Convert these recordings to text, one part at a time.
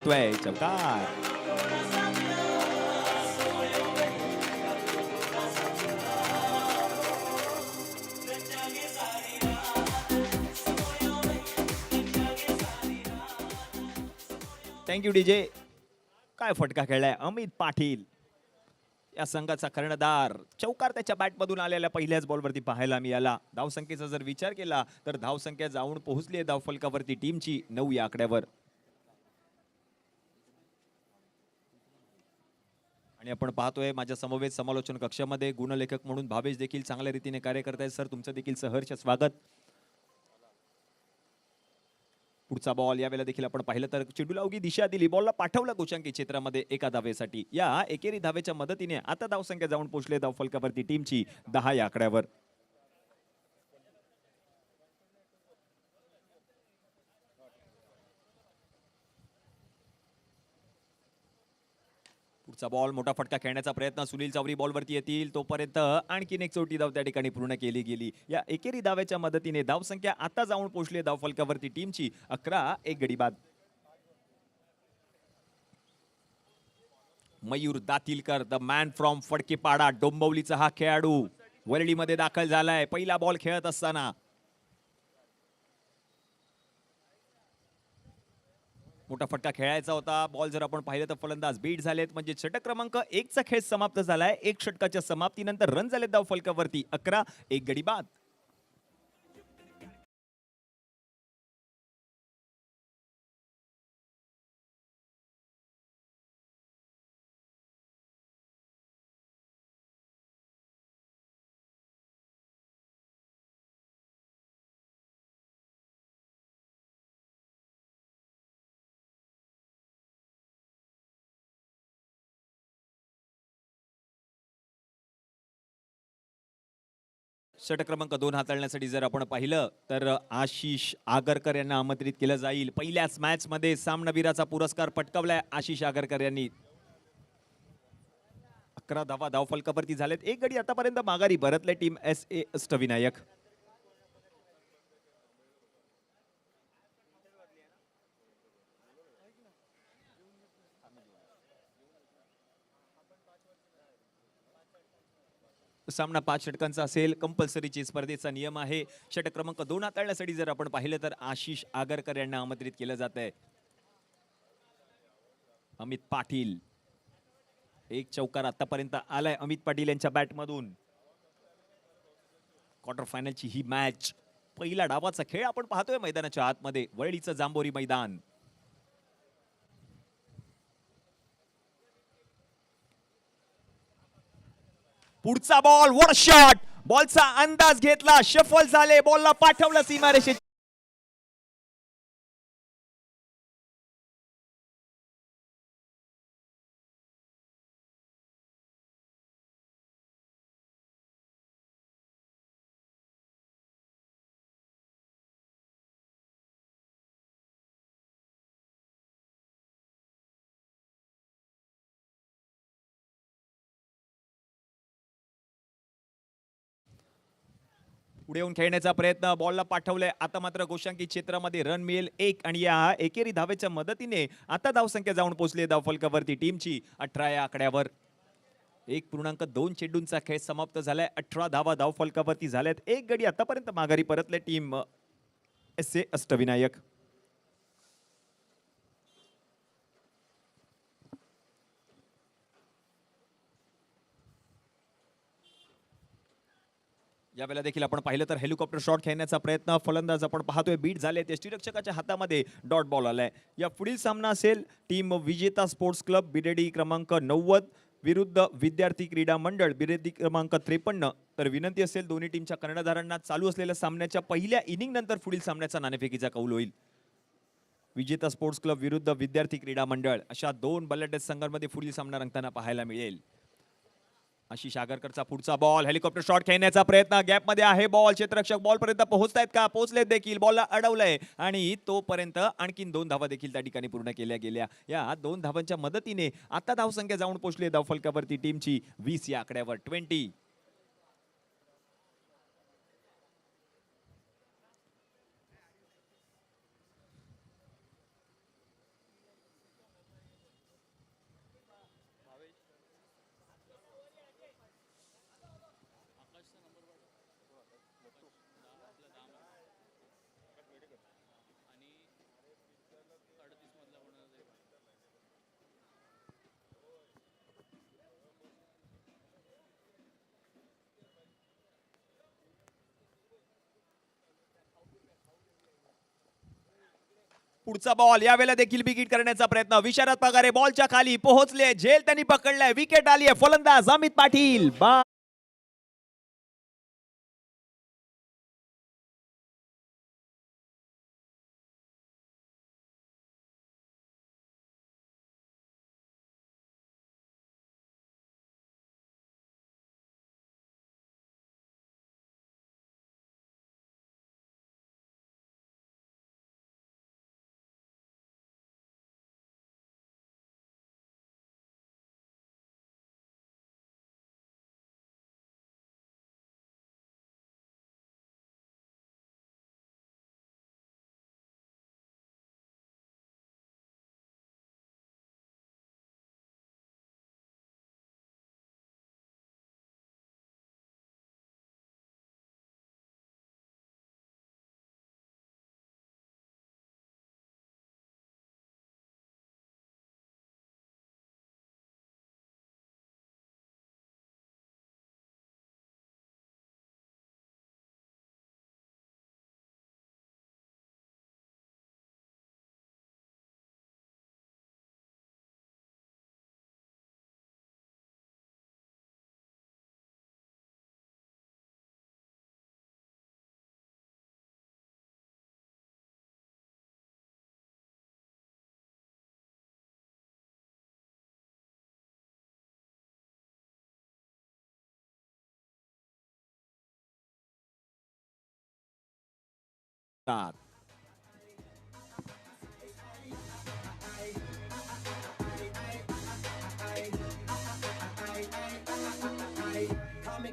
दिसतोय चौकार. Thank you DJ. काय फटका खेळलाय अमित पाटील. या संघाचा कर्णधार चौकार त्याच्या बॅटमधून आलेल्या पहिल्याच बॉलवरती पाहायला मिळाला. धावसंख्येचा जर विचार केला तर धावसंख्या जाऊन पोहोचली आहे धावफलकावरती टीमची 9 या आकड्यावर. आणि आपण पाहतोय माझ्या समवेत समालोचन कक्षामध्ये गुणलेखक म्हणून भावेश देखील चांगल्या रीतीने कार्य करतायत. सर तुमचं देखील सहर्ष स्वागत. पुढचा बॉल यावेळेला देखील आपण पाहिलं तर चेंडूला अवघी दिशा दिली, बॉलला पाठवलं गोशांकी क्षेत्रामध्ये एका धावेसाठी. या एकेरी धावेच्या मदतीने आता धावसंख्या जाऊन पोहोचले धावफलकावरती टीमची 10 या आकड्यावर. पुढचा बॉल मोठा फटका खेळण्याचा प्रयत्न, सुनील चौरी बॉलवरती येतील तोपर्यंत आणखीन एक चौटी धाव त्या ठिकाणी पूर्ण केली गेली. या एकेरी धावेच्या मदतीने धावसंख्या आता जाऊन पोहोचली धावफलकावरती टीमची 11. एक गडी बाद. Mayur दातीलकर the man from Phadkepada डोंबिवलीचा हा खेळाडू वरळीमध्ये दाखल झालाय पहिला बॉल खेळत असताना. मोठा फटका खेळायचा होता, बॉल जर आपण पाहिलं तर फलंदाज बीट झालेत, म्हणजे षटक क्रमांक 1 चा खेळ समाप्त झालाय. एक षटकाच्या समाप्तीनंतर रन झाले धाव फलकावरती 11. एक गडी बाद. षटक क्रमांक 2 हाताळण्यासाठी जर आपण पाहिलं तर आशिष आगरकर यांना आमंत्रित केलं जाईल. पहिल्याच मॅच मध्ये सामनावीराचा पुरस्कार पटकावलाय आशिष आगरकर यांनी. 11 धावा धावफलकावरती झालेत. एक गडी आतापर्यंत माघारी परतले टीम SA अष्टविनायक. सामना 5 षटकांचा असेल. कंपल्सरीची स्पर्धेचा नियम आहे. षटक क्रमांक 2 हाताळण्यासाठी जर आपण पाहिलं तर आशिष आगरकर यांना आमंत्रित केलं जात आहे. अमित पाटील, एक चौकार आतापर्यंत आलाय अमित पाटील यांच्या बॅटमधून. क्वार्टर फायनलची ही मॅच, पहिला डावाचा खेळ आपण पाहतोय मैदानाच्या आतमध्ये, वरळीचं जांभोरी मैदान. पुढचा बॉल, वर शॉट, बॉलचा अंदाज घेतला, शफल झाले, बॉलला पाठवलं सीमारेषे. पुढे येऊन खेळण्याचा प्रयत्न, बॉलला पाठवलंय, आता मात्र गोशांकी क्षेत्रामध्ये रन मिळेल 1. आणि या एकेरी धावेच्या मदतीने आता धावसंख्या जाऊन पोहोचली धावफलकावरती टीमची 18 या आकड्यावर. 1.2 चेंडूंचा खेळ समाप्त झालाय. 18 धावा धावफलकावरती झाल्यात. एक गडी आतापर्यंत माघारी परतले टीम SA अष्टविनायक. यावेळेला देखील आपण पाहिलं तर हेलिकॉप्टर शॉट खेळण्याचा प्रयत्न, फलंदाज आपण पाहतोय बीट झाले. यष्टीरक्षकाच्या हातामध्ये डॉट बॉल आलाय. या पुढील सामना असेल टीम विजेता स्पोर्ट्स क्लब बिरेडी क्रमांक 90 विरुद्ध विद्यार्थी क्रीडा मंडळ बिरेडी क्रमांक 53. तर विनंती असेल दोन्ही टीमच्या कर्णधारांना चालू असलेल्या सामन्याच्या पहिल्या इनिंग नंतर पुढील सामन्याचा नाणेफेकीचा कौल होईल. विजेता स्पोर्ट्स क्लब विरुद्ध विद्यार्थी क्रीडा मंडळ अशा 2 बलाढ्य संघांमध्ये पुढील सामना रंगताना पाहायला मिळेल. आशिष आगरकरचा पुढचा बॉल, हेलिकॉप्टर शॉट खेळण्याचा प्रयत्न, गॅप मध्ये आहे बॉल, क्षेत्ररक्षक बॉल पर्यंत पोहोचतायत का? पोहोचलेत देखील, बॉलला अडवलंय आणि तोपर्यंत आणखीन 2 धावा देखील त्या ठिकाणी पूर्ण केल्या गेल्या. या 2 धावांच्या मदतीने आता धावसंख्या जाऊन पोहोचली धावफलकावरती टीमची 20 या आकड्यावर. 20. पुढचा बॉल यावेळेला देखील विकेट करण्याचा प्रयत्न. विशारद पगारे बॉलच्या खाली पोहोचले, झेल त्यांनी पकडलाय, विकेट आली आहे. फलंदाज Amit Patil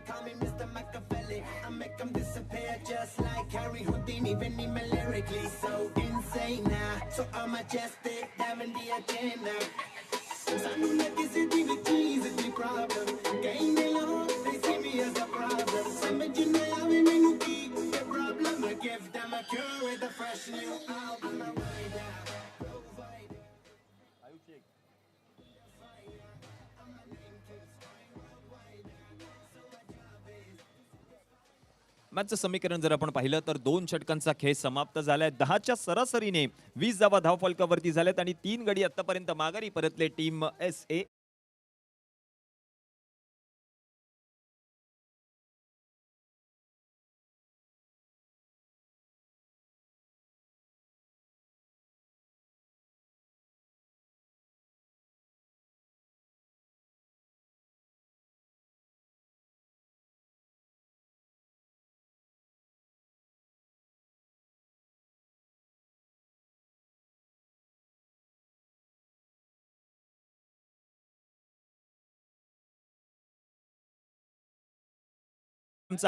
Call me Mr. Machiavelli. I make them disappear just like Harry Houdini. Even me lyrically so insane now. So I'm majestic, having the agenda. Sanu na kisi di with cheese is the problem. Gain the law, they see me as a problem. Somebody know I will make you keep the problem. I give them a cure with a fresh new album. मॅचचं समीकरण जर आपण पाहिलं तर 2 षटकांचा खेळ समाप्त झालाय. 10च्या सरासरीने 20 धावा धावफलकावरती झाल्यात आणि 3 गडी आतापर्यंत माघारी परतले टीम SA.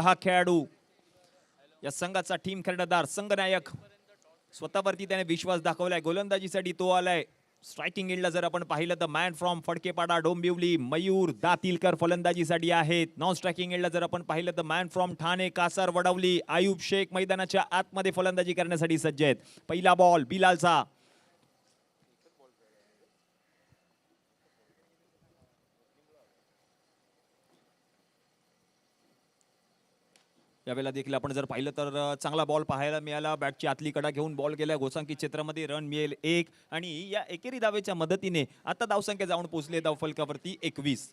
हा खेळाडू या संघाचा टीम कर्णधार संघनायक स्वतःवरती त्याने विश्वास दाखवलाय. गोलंदाजीसाठी तो आलाय. स्ट्रायकिंग एंडला जर आपण पाहिलं तर मॅन फ्रॉम फडकेपाडा डोंबिवली मयूर दातीलकर फलंदाजीसाठी आहेत. नॉन स्ट्रायकिंग एंडला जर आपण पाहिलं तर मॅन फ्रॉम ठाणे कासार वडवली आयुब शेख मैदानाच्या आतमध्ये फलंदाजी करण्यासाठी सज्ज आहेत. पहिला बॉल बिलालचा. यावेळेला देखील आपण जर पाहिलं तर चांगला बॉल पाहायला मिळाला. बॅटची आतली कडा घेऊन बॉल गेला गोसांकी क्षेत्रामध्ये. रन मिळेल 1 आणि या एकेरी धावेच्या मदतीने आता धावसंख्या जाऊन पोहोचले धावफलकावरती 21.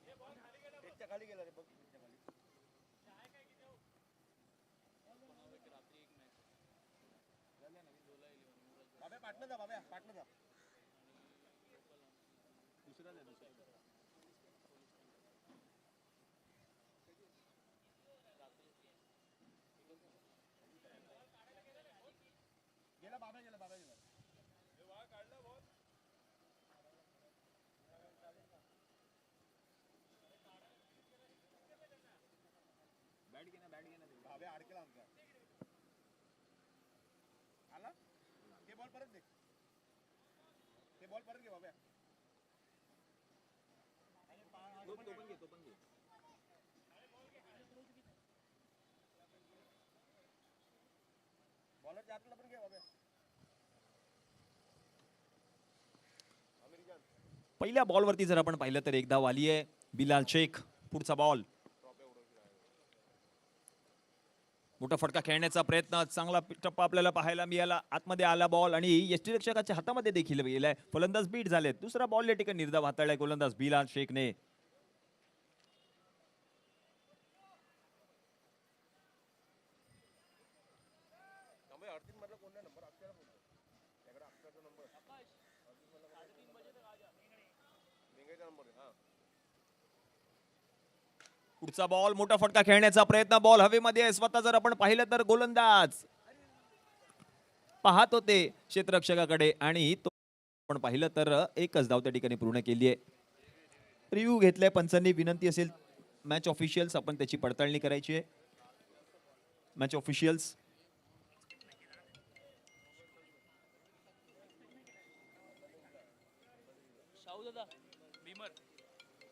पहिल्या बॉलवरती जर आपण पाहिलं तर एक धाव आली आहे. बिलाल शेख पुढचा बॉल. मोठा फटका खेळण्याचा प्रयत्न, चांगला टप्पा आपल्याला पाहायला मिळाला. आतमध्ये आला बॉल आणि यष्टीरक्षकाच्या हातामध्ये देखील गेलाय. फलंदाज बीट झालेत. दुसरा बॉल या ठिकाणी निर्धाव हाताळलाय गोलंदाज बिलाल शेखने. पुढचा बॉल, मोठा फटका खेळण्याचा प्रयत्न, बॉल हवेमध्ये आहे. स्वतः जर आपण पाहिलं तर गोलंदाज पाहत होते क्षेत्ररक्षकाकडे आणि तो आपण पाहिलं तर एकच धाव त्या ठिकाणी पूर्ण केली आहे. रिव्ह्यू घेतलाय पंचांनी. विनंती असेल मॅच ऑफिशियल्स, आपण त्याची पडताळणी करायची आहे. मॅच ऑफिशियल्स,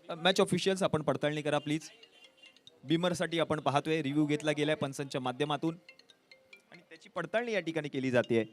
मॅच ऑफिशियल्स आपण पडताळणी करा प्लीज. बीमर साठी आपण पाहतोय, रिव्ह्यू घेतला गेलाय पंचांच्या माध्यमातून आणि त्याची पडताळणी या ठिकाणी केली जाते.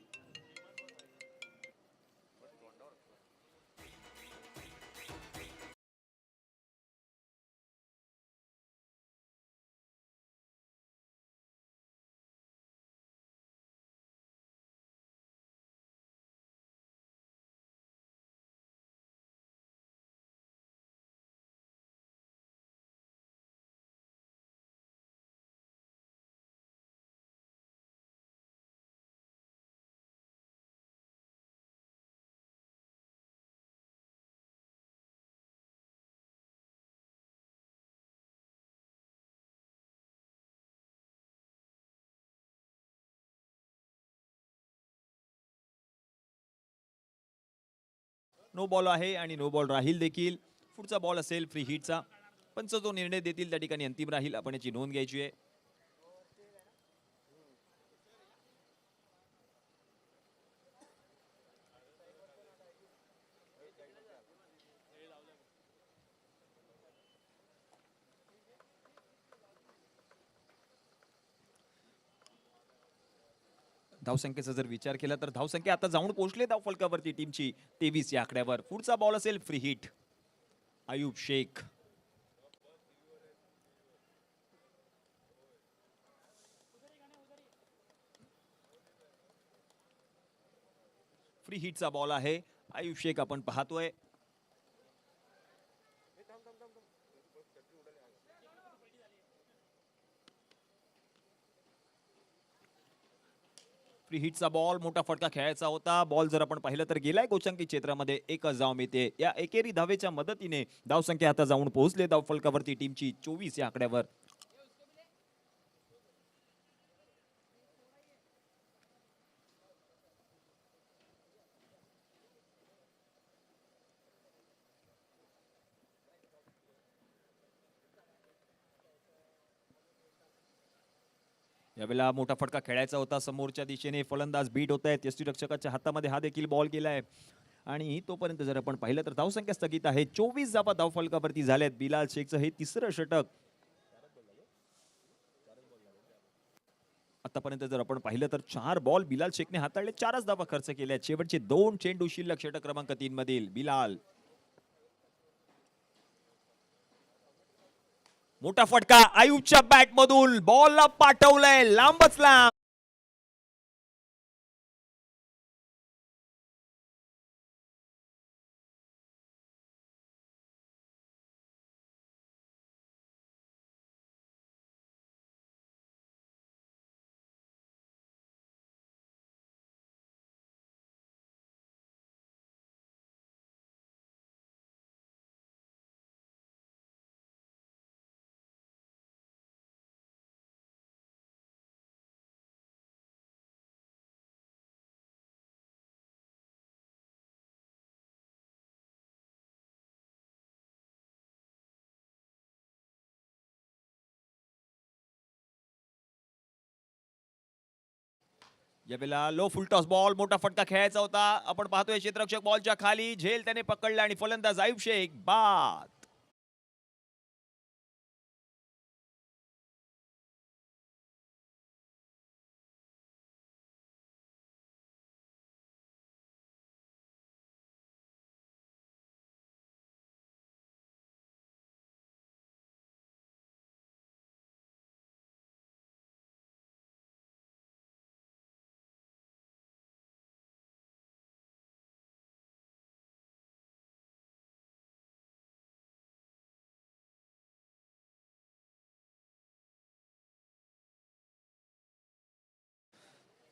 नो बॉल आहे आणि नो बॉल राहील देखील. पुढचा बॉल असेल फ्री हिटचा. पंच जो निर्णय देतील त्या ठिकाणी अंतिम राहील. आपण याची नोंद घ्यायची आहे. धावसंख्येचा जर विचार केला तर धावसंख्या आता जाऊन पोहोचले धाव फलकावरती टीमची 23 या आकड्यावर. पुढचा बॉल असेल free hit. Ayub Shaikh, free हिटचा बॉल आहे. अयूब शेख आपण पाहतोय. फ्री हिटचा बॉल, मोठा फटका खेळायचा होता. बॉल जर आपण पाहिलं तर गेलाय गोचंकी क्षेत्रामध्ये. एकच धाव मिळते. या एकेरी धावेच्या मदतीने धावसंख्या आता जाऊन पोहोचले धाव फलकावरती टीमची 24 या आकड्यावर. यावेळेला मोठा फटका खेळायचा होता. समोरच्या दिशेने फलंदाज बीट होत आहेत. यष्टीरक्षकाच्या हातामध्ये हा देखील बॉल गेलाय आणि तोपर्यंत जर आपण पाहिलं तर धावसंख्या स्थगित आहे. 24 धावा धाव फलकावरती झाल्यात. बिलाल शेखचं हे तिसरं षटक. आतापर्यंत जर आपण पाहिलं तर 4 बॉल बिलाल शेखने हाताळले, 4च धावा खर्च केल्या. शेवटचे 2 चेंडू शिल्लक षटक क्रमांक 3 मधील. बिलाल, मोठा फटका आयुबच्या बॅट मधून बॉलला पाठवलंय लांबच लांब. यावेळेला लो फुल टॉस बॉल, मोठा फटका खेळायचा होता. आपण पाहतोय क्षेत्ररक्षक बॉलच्या खाली, झेल त्याने पकडला आणि फलंदाज आयुब शेख बाद.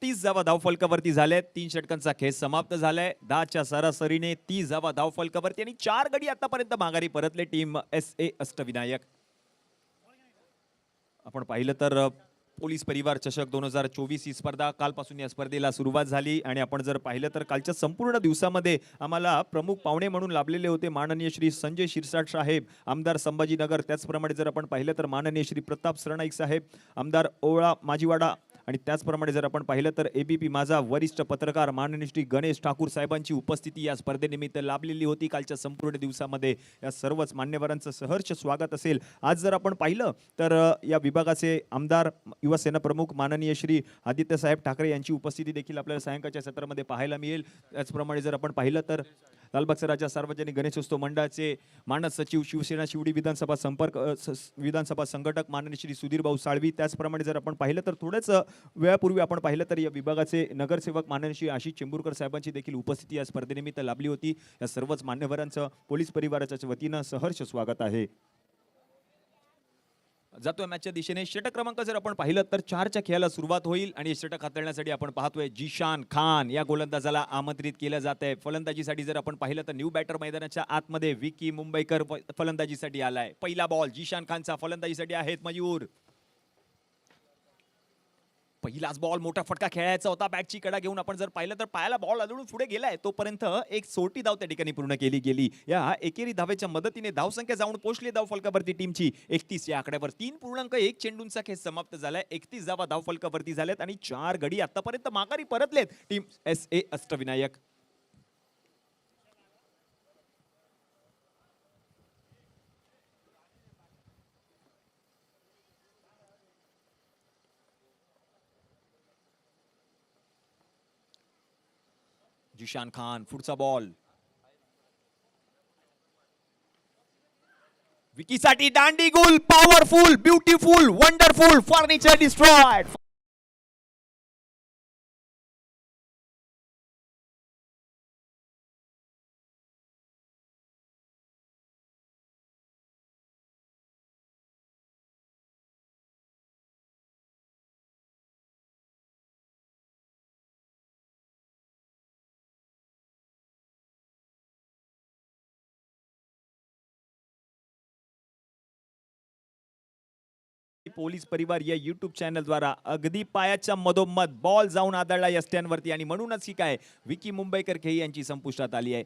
30 धावा धावफलकावरती झाल्यात. 3 षटकांचा खेळ समाप्त झालाय. 10च्या सरासरीने 30 धावा धावफलकावरती आणि 4 गडी आतापर्यंत माघारी परतले टीम SA अष्टविनायक. आपण पाहिलं तर पोलीस परिवार चषक 2024 ही स्पर्धा कालपासून या स्पर्धेला सुरुवात झाली आणि आपण जर पाहिलं तर कालच्या संपूर्ण दिवसामध्ये आम्हाला प्रमुख पाहुणे म्हणून लाभलेले होते माननीय श्री संजय शिरसाट साहेब, आमदार संभाजीनगर. त्याचप्रमाणे जर आपण पाहिलं तर माननीय श्री प्रताप सरनाईक साहेब, आमदार ओवळा माजीवाडा. आणि त्याचप्रमाणे जर आपण पाहिलं तर ABP माझा वरिष्ठ पत्रकार माननीय श्री गणेश ठाकूर साहेबांची उपस्थिती या स्पर्धेनिमित्त लाभलेली होती कालच्या संपूर्ण दिवसामध्ये. या सर्वच मान्यवरांचं सहर्ष स्वागत असेल. आज जर आपण पाहिलं तर या विभागाचे आमदार युवासेना प्रमुख माननीय श्री आदित्य साहेब ठाकरे यांची उपस्थिती देखील आपल्याला सायंकाळच्या सत्रामध्ये पाहायला मिळेल. त्याचप्रमाणे जर आपण पाहिलं तर लालबागचा राजा सार्वजनिक गणेशोत्सव मंडळाचे मानद सचिव शिवसेना शिवडी विधानसभा संपर्क विधानसभा संघटक माननीय श्री सुधीर भाऊ साळवी. त्याचप्रमाणे जर आपण पाहिलं तर थोडंच वेळापूर्वी आपण पाहिलं तर या विभागाचे नगरसेवक माननीय श्री आशिष चेंबूरकर साहेबांची देखील उपस्थिती या स्पर्धेनिमित्त लाभली होती. या सर्वच मान्यवरांचं पोलीस परिवाराच्या वतीनं सहर्ष स्वागत आहे. जातोय मॅचच्या दिशेने. षटक क्रमांक जर आपण पाहिलं तर 4च्या खेळाला सुरुवात होईल आणि षटक हाताळण्यासाठी आपण पाहतोय जिशान खान या गोलंदाजाला आमंत्रित केलं जात आहे. फलंदाजीसाठी जर आपण पाहिलं तर न्यू बॅटर मैदानाच्या आतमध्ये विकी मुंबईकर फलंदाजीसाठी आलाय. पहिला बॉल जिशान खानचा फलंदाजीसाठी आहेत मयूर. पहिलाच बॉल मोठा फटका खेळायचा होता. बॅटची कडा घेऊन आपण जर पाहिलं तर पायाला बॉल आदळून पुढे गेलाय. तोपर्यंत एक सोटी धाव त्या ठिकाणी पूर्ण केली गेली. या एकेरी धावेच्या मदतीने धावसंख्या जाऊन पोहोचली धावफलकावरती टीमची 31 या आकड्यावर. 3.1 चेंडूंचा खेळ समाप्त झालाय. 31 धावा धावफलकावरती झाल्यात आणि 4 गडी आतापर्यंत माघारी परतलेत टीम SA अष्टविनायक. जिशान खान पुढचा बॉल विकीसाठी दांडी गोल. Powerful, beautiful, wonderful, furniture destroyed. Police परिवार या YouTube चॅनल द्वारा अगदी पायाच्या मधोमध बॉल जाऊन आदळला या स्टँडवरती आणि म्हणूनच ही काय विकी मुंबईकर खेळी यांची संपुष्टात आली आहे.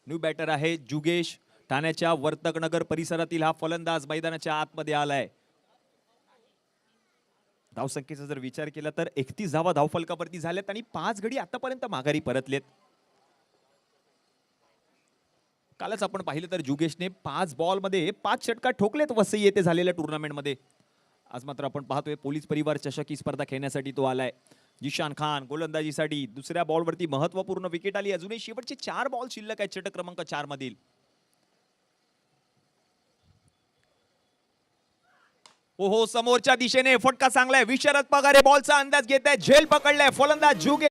न्यू बॅटर आहे जुगेश. ठाण्याच्या वर्तकनगर परिसरातील हा फलंदाज मैदानाच्या आतमध्ये आलाय. धावसंख्येचा जर विचार केला तर 31 धावा धावफलकावरती झाल्यात आणि 5 गडी आतापर्यंत माघारी परतलेत. कालच आपण पाहिलं तर जुगेशने 5 बॉल मध्ये 5 षटका ठोकलेत वसई येथे झालेल्या टुर्नामेंट मध्ये. आज मात्र आपण पाहतोय पोलीस परिवार चषक ही स्पर्धा खेळण्यासाठी तो आलाय. जिशान खान गोलंदाजीसाठी दुसऱ्या बॉलवरती महत्वपूर्ण विकेट आली. अजूनही शेवटचे 4 बॉल शिल्लक आहेत षटक क्रमांक 4 मधील. ओहो, समोरच्या दिशेने फटका चांगलाय. विशारद पगारे बॉलचा अंदाज घेत आहे. झेल पकडलाय फलंदाज जुगे.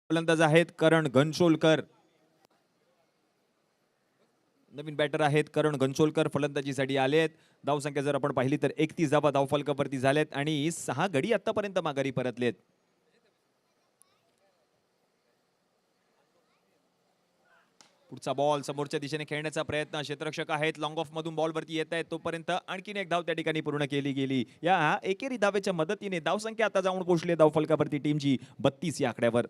फलंदाज आहेत करण घनसोलकर. नवीन बॅटर आहेत करण घनसोलकर फलंदाजीसाठी आलेत. धावसंख्या जर आपण पाहिली तर 31 धावा धावफलकावरती झालेत आणि 6 गडी आतापर्यंत माघारी परतलेत. पुढचा बॉल समोरच्या दिशेने खेळण्याचा प्रयत्न, क्षेत्ररक्षक आहेत लॉंग ऑफ मधून बॉल वरती येत आहेत, तोपर्यंत आणखीन एक धाव त्या ठिकाणी पूर्ण केली गेली. या एकेरी धावेच्या मदतीने धावसंख्या आता जाऊन पोहोचली धाव फलकावरती टीमची 32 या आकड्यावर.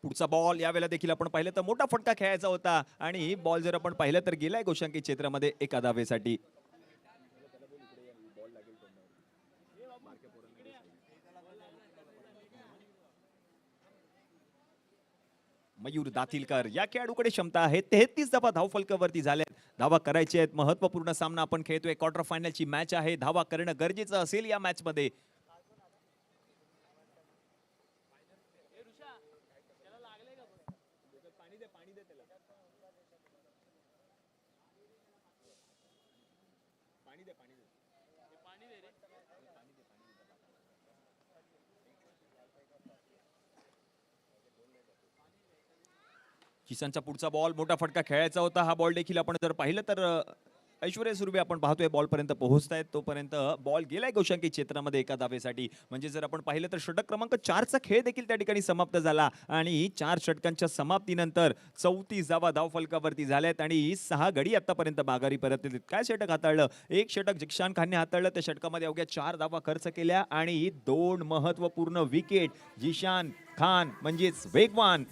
पुढचा बॉल यावेळेला देखील आपण पाहिलं तर मोठा फटका खेळायचा होता आणि बॉल जर आपण पाहिलं तर गेलाय गोशांकित क्षेत्रामध्ये एका धावेसाठी. मयूर दातीलकर या खेळाडूकडे क्षमता आहे. 33 धावा धाव फलकावरती झाल्या. धावा करायची आहेत. महत्वपूर्ण सामना आपण खेळतोय. क्वार्टर फायनलची मॅच आहे. धावा करणं गरजेचं असेल या मॅच मध्ये. किसनचा पुढचा बॉल मोठा फटका खेळायचा होता. हा बॉल देखील आपण जर पाहिलं तर ऐश्वर्या सुरभि आपण पाहतोय बॉल पर्यंत पोहोचतायत, तोपर्यंत बॉल गेलाय गोशांकित क्षेत्रामध्ये एका धावेसाठी. म्हणजे जर आपण पाहिलं तर षटक क्रमांक 4चा खेळ देखील त्या ठिकाणी समाप्त झाला आणि 4 षटकांच्या समाप्तीनंतर 34 धावा धाव फलकावरती झाल्यात आणि 6 गडी आतापर्यंत माघारी परतलेत. काय षटक हाताळलं, एक षटक जिशान खानने हाताळलं. त्या षटकामध्ये अवघ्या 4 धावा खर्च केल्या आणि 2 महत्वपूर्ण विकेट. जिशान खान म्हणजेच वेगवान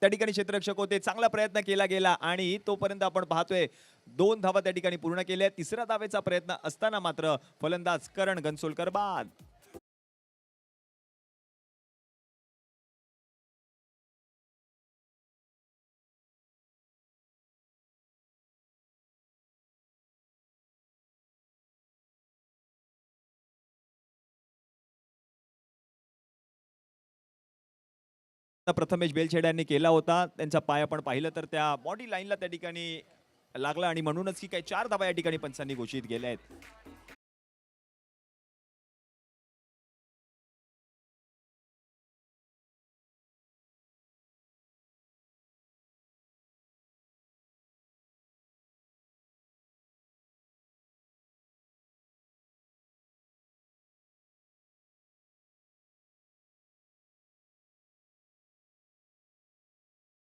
त्या ठिकाणी क्षेत्ररक्षक होते. चांगला प्रयत्न केला गेला आणि तोपर्यंत आपण पाहतोय 2 धावा त्या ठिकाणी पूर्ण केल्या. तिसऱ्या धावेचा प्रयत्न असताना मात्र फलंदाज करण गनसोलकर बाद. प्रथमेश बेलछेड यांनी केला होता. त्यांचा पाय आपण पाहिलं तर त्या बॉडी लाईनला त्या ठिकाणी लागला आणि म्हणूनच की काही 4 धावा या ठिकाणी पंचांनी घोषित केल्या आहेत.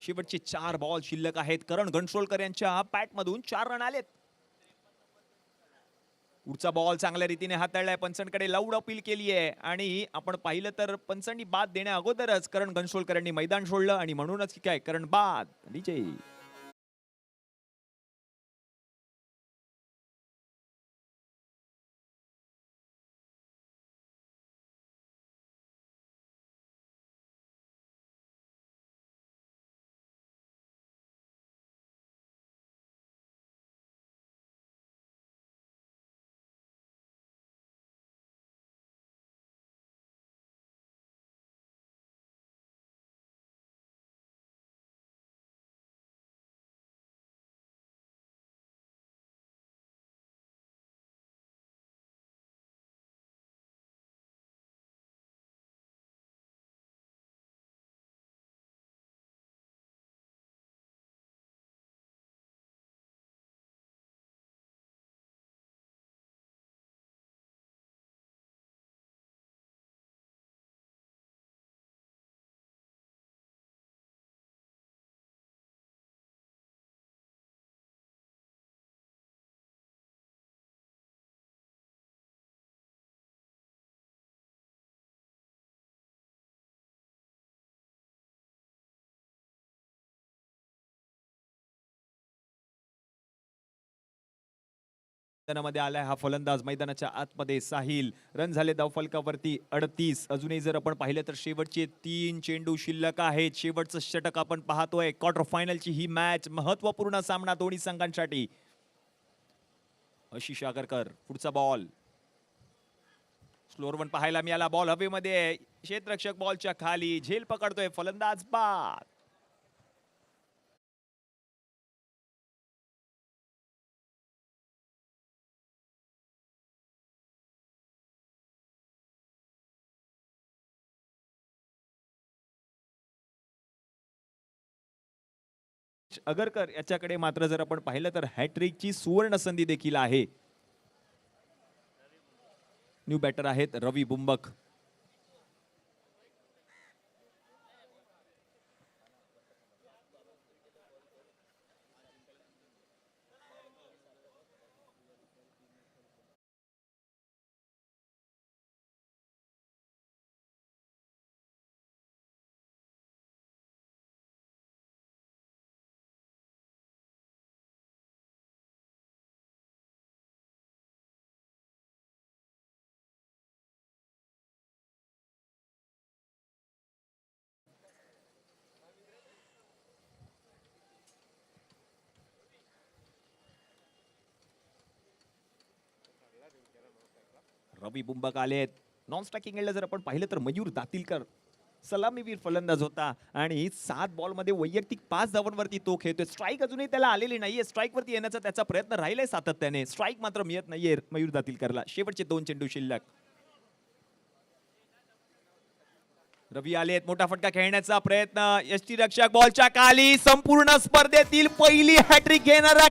शेवटचे 4 बॉल शिल्लक आहेत. करण घनसोलकर यांच्या पॅटमधून 4 रन आलेत. पुढचा बॉल चांगल्या रीतीने हाताळलाय. पंचांकडे लाऊड अपील केली आहे आणि आपण पाहिलं तर पंचांनी बाद देण्या अगोदरच करण घनसोलकर यांनी मैदान सोडलं आणि म्हणूनच की काय करण बाद विजयी. मैदानामध्ये आलाय हा फलंदाज. मैदानाच्या आतमध्ये साहिल. रन झाले धावफलकावरती 38. अजूनही जर आपण पाहिलं तर शेवटचे 3 चेंडू शिल्लक आहेत. शेवटचं षटक आपण पाहतोय. क्वार्टर फायनलची ही मॅच, महत्वपूर्ण सामना दोन्ही संघांसाठी. आशिष आगरकर. पुढचा बॉल स्लोअर वन पाहायला मिळाला. बॉल हवेमध्ये. क्षेत्ररक्षक बॉलच्या खाली झेल पकडतोय. फलंदाज बाद. अगरकर याच्याकडे मात्र जर आपण पाहिलं तर हॅट्रिकची सुवर्ण संधी देखील आहे. न्यू बॅटर आहेत रवी बुंबक. रवी बुंबक आलेत. नॉन स्ट्रायकिंग एंडला जर आपण पाहिलं तर मयूर दातीलकर सलामीवीर फलंदाज होता आणि 7 बॉल मध्ये वैयक्तिक 5 धावांवरती तो खेळतोय. स्ट्राईक अजूनही त्याला आलेली नाहीये. स्ट्राईक वरती येण्याचा त्याचा प्रयत्न राहिलाय सातत्याने. स्ट्राईक मात्र मिळत नाहीये मयूर दातीलकरला. शेवटचे 2 चेंडू शिल्लक. रवी आलेत. मोठा फटका खेळण्याचा प्रयत्न. यष्टीरक्षक बॉलच्या खाली. संपूर्ण स्पर्धेतील पहिली हॅट्रिक घेणारा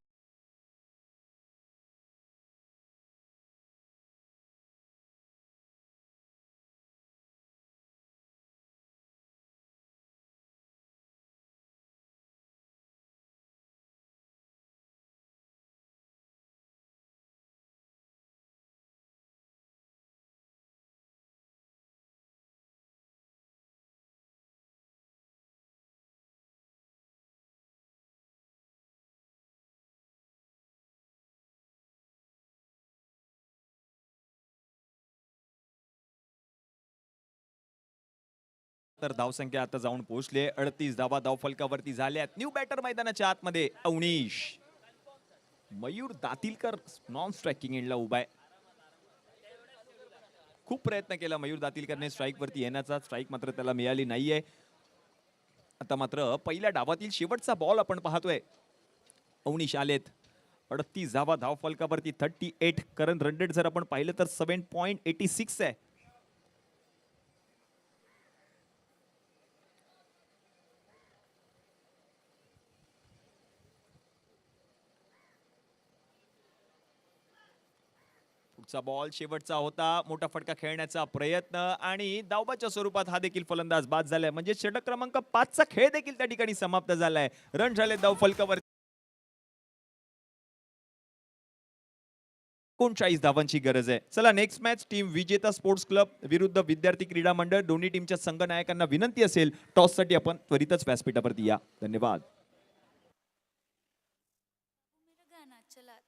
तर धावसंख्या आता जाऊन पोहोचले 38 धावा धावफलकावरती झाल्यात. न्यू बॅटर मैदानाच्या आतमध्ये अवनीश. मयूर दातीलकर नॉन स्ट्रायकिंग एंडला उभा आहे. खूप प्रयत्न केला मयूर दातीलकरने स्ट्राईक वरती येण्याचा. स्ट्राईक मात्र त्याला मिळाली नाहीये. आता मात्र पहिल्या डावातील शेवटचा बॉल आपण पाहतोय. अवनीश आलेत. 38 धावा धावफलकावरती 38. करंट रन रेट जर आपण पाहिलं तर 7.86 आहे. पुढचा बॉल शेवटचा होता, मोठा फटका खेळण्याचा प्रयत्न आणि धावबाच्या स्वरूपात हा देखील फलंदाज बाद झालाय. म्हणजे षटक क्रमांक 5 चा खेळ देखील त्या ठिकाणी समाप्त झालाय. रन झाले धाव फलकावर 39 धावांची गरज आहे. चला नेक्स्ट मॅच टीम विजेता स्पोर्ट्स क्लब विरुद्ध विद्यार्थी क्रीडा मंडळ. दोन्ही टीमच्या संघनायकांना विनंती असेल टॉससाठी आपण त्वरितच व्यासपीठावरती या. धन्यवाद. मेरा गाना चला दो.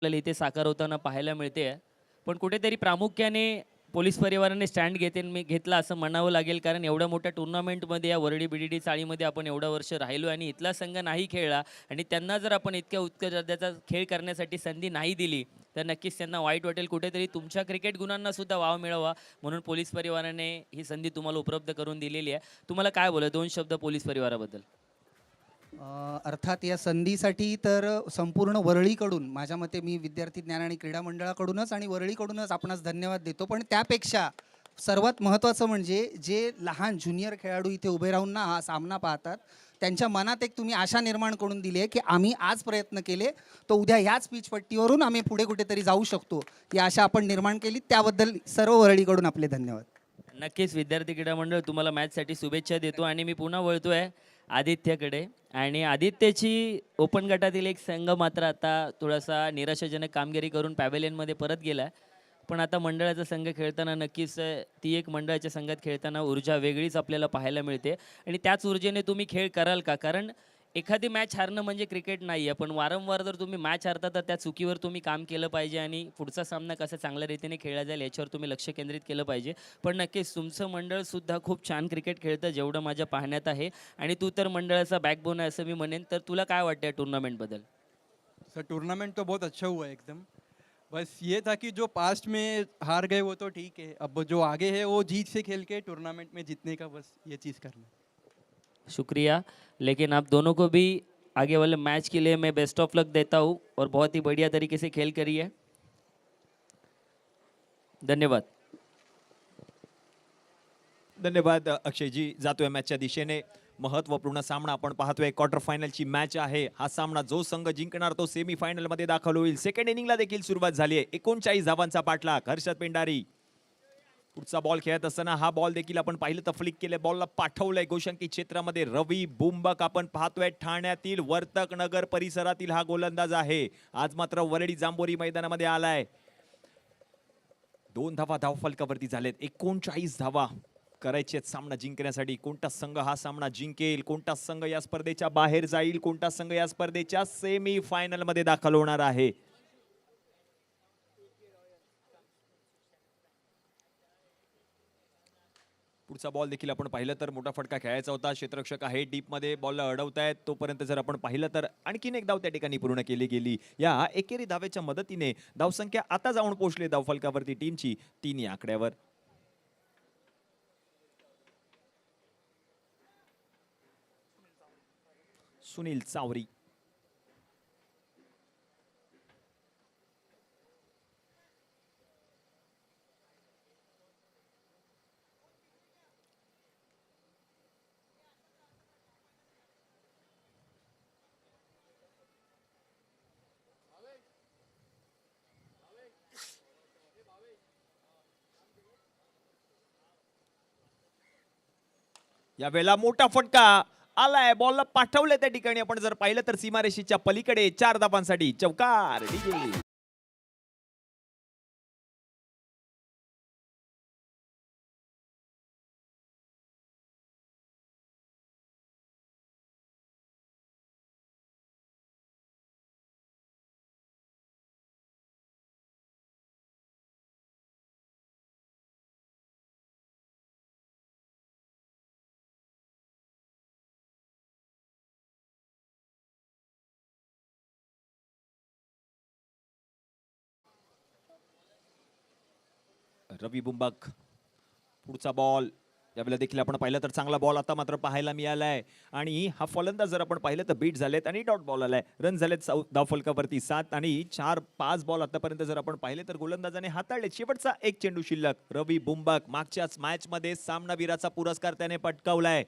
आपल्याला इथे साकारवताना पाहायला मिळते. पण कुठेतरी प्रामुख्याने पोलीस परिवाराने स्टँड घेतला असं म्हणावं लागेल, कारण एवढ्या मोठ्या टुर्नामेंटमध्ये या वरळी बीडीडी चाळीमध्ये आपण एवढं वर्ष राहिलो आणि इथला संघ नाही खेळला आणि त्यांना जर आपण इतक्या उत्कर्ष दर्जाचा खेळ करण्यासाठी संधी नाही दिली तर नक्कीच त्यांना वाईट वाटेल. कुठेतरी तुमच्या क्रिकेट गुणांना सुद्धा वाव मिळावा म्हणून पोलीस परिवाराने ही संधी तुम्हाला उपलब्ध करून दिलेली आहे. तुम्हाला काय बोला, 2 शब्द पोलीस परिवाराबद्दल? अर्थात या संधीसाठी तर संपूर्ण वरळीकडून माझ्या मते मी विद्यार्थी ज्ञान आणि क्रीडा मंडळाकडूनच आणि वरळीकडूनच आपणास धन्यवाद देतो. पण त्यापेक्षा सर्वात महत्त्वाचं म्हणजे जे लहान ज्युनियर खेळाडू इथे उभे राहून ना हा सामना पाहतात, त्यांच्या मनात एक तुम्ही आशा निर्माण करून दिली आहे की आम्ही आज प्रयत्न केले तर उद्या ह्याच पिच पट्टीवरून आम्ही पुढे कुठेतरी जाऊ शकतो, ही आशा आपण निर्माण केली. त्याबद्दल सर्व वरळीकडून आपले धन्यवाद. नक्कीच विद्यार्थी क्रीडा मंडळ तुम्हाला मॅचसाठी शुभेच्छा देतो आणि मी पुन्हा वळतोय आदित्यकडे. आणि आदित्यची ओपन गटातील एक संघ मात्र आता थोडासा निराशाजनक कामगिरी करून पॅव्हेलियनमध्ये परत गेला. पण आता मंडळाचा संघ खेळताना नक्कीच ती एक मंडळाच्या संघात खेळताना ऊर्जा वेगळीच आपल्याला पाहायला मिळते. आणि त्याच ऊर्जेने तुम्ही खेळ कराल का? कारण एखादी मॅच हारणं म्हणजे क्रिकेट नाही आहे, पण वारंवार जर तुम्ही मॅच हारता तर त्या चुकीवर तुम्ही काम केलं पाहिजे आणि पुढचा सामना कसा चांगल्या रीतीने खेळला जाईल याच्यावर तुम्ही लक्ष केंद्रित केलं पाहिजे. पण नक्कीच तुमचं मंडळसुद्धा खूप छान क्रिकेट खेळतं जेवढं माझ्या पाहण्यात आहे. आणि तू तर मंडळाचा बॅकबोन आहे असं मी म्हणेन. तर तुला काय वाटतं या टुर्नामेंटबद्दल? सर टूर्नामेंट तो बहुत अच्छा हुआ है एकदम. बस ये था कि जो पास्ट में हार गए वो तो ठीक है, अब जो आगे है वो जीत से खेल के टूर्नामेंट में जीतने का बस ये चीज़ करना है. शुक्रिया, लेकिन आप दोनों को भी आगे वाले मैच के लिए मैं बेस्ट ऑफ लक देता हूँ और बहुत ही बढ़िया तरीके से खेल करिए. धन्यवाद. धन्यवाद अक्षयजी. जातोय मॅचच्या दिशेने. महत्वपूर्ण सामना आपण पाहतोय. क्वार्टर फायनलची मॅच आहे. हा सामना जो संघ जिंकणार तो सेमी फायनल मध्ये दाखल होईल. सेकंड इनिंगला देखील सुरुवात झाली आहे. 39 धावांचा पाठलाग हर्षद पेंडारी. पुढचा बॉल खेळत असताना हा बॉल देखील आपण पाहिलं तर फ्लिक केले, बॉलला पाठवलंय गोशंकी क्षेत्रामध्ये. रवी बुंबक आपण पाहतोय. ठाण्यातील वर्तक नगर परिसरातील हा गोलंदाज आहे. आज मात्र वरळी जांभोरी मैदानामध्ये आलाय. 2 धावा धावफलकावरती झालेत. 39 धावा करायचे सामना जिंकण्यासाठी. कोणता संघ हा सामना जिंकेल, कोणता संघ या स्पर्धेच्या बाहेर जाईल, कोणता संघ या स्पर्धेच्या सेमी फायनल मध्ये दाखल होणार आहे. पुढचा बॉल देखील आपण पाहिलं तर मोठा फटका खेळायचा होता. क्षेत्ररक्षक आहे डीप मध्ये, बॉलला अडवतायत. तोपर्यंत जर आपण पाहिलं तर आणखीन एक धाव त्या ठिकाणी पूर्ण केली गेली. या एकेरी धावेच्या मदतीने धावसंख्या आता जाऊन पोहोचली धावफलकावरती टीमची 3 या आकड्यावर. सुनील चावरी. यावेळेला मोठा फटका आलाय, बॉलला पाठवलंय त्या ठिकाणी. आपण जर पाहिलं तर सीमारेषेच्या पलीकडे 4 धावांसाठी चौकार. रवी बुंबक. पुढचा बॉल यावेळेला देखील आपण पाहिलं तर चांगला बॉल आता मात्र पाहायला मिळालाय. आणि हा फलंदाज जर आपण पाहिलं तर बीट झालेत आणि डॉट बॉल आलाय. रन झालेत धावफलकावरती 7 आणि 4-5 बॉल आतापर्यंत जर आपण पाहिले तर गोलंदाजाने हाताळले. शेवटचा एक चेंडू शिल्लक. रवी बुंबक मागच्याच मॅच मध्ये सामनावीराचा पुरस्कार त्याने पटकावलाय.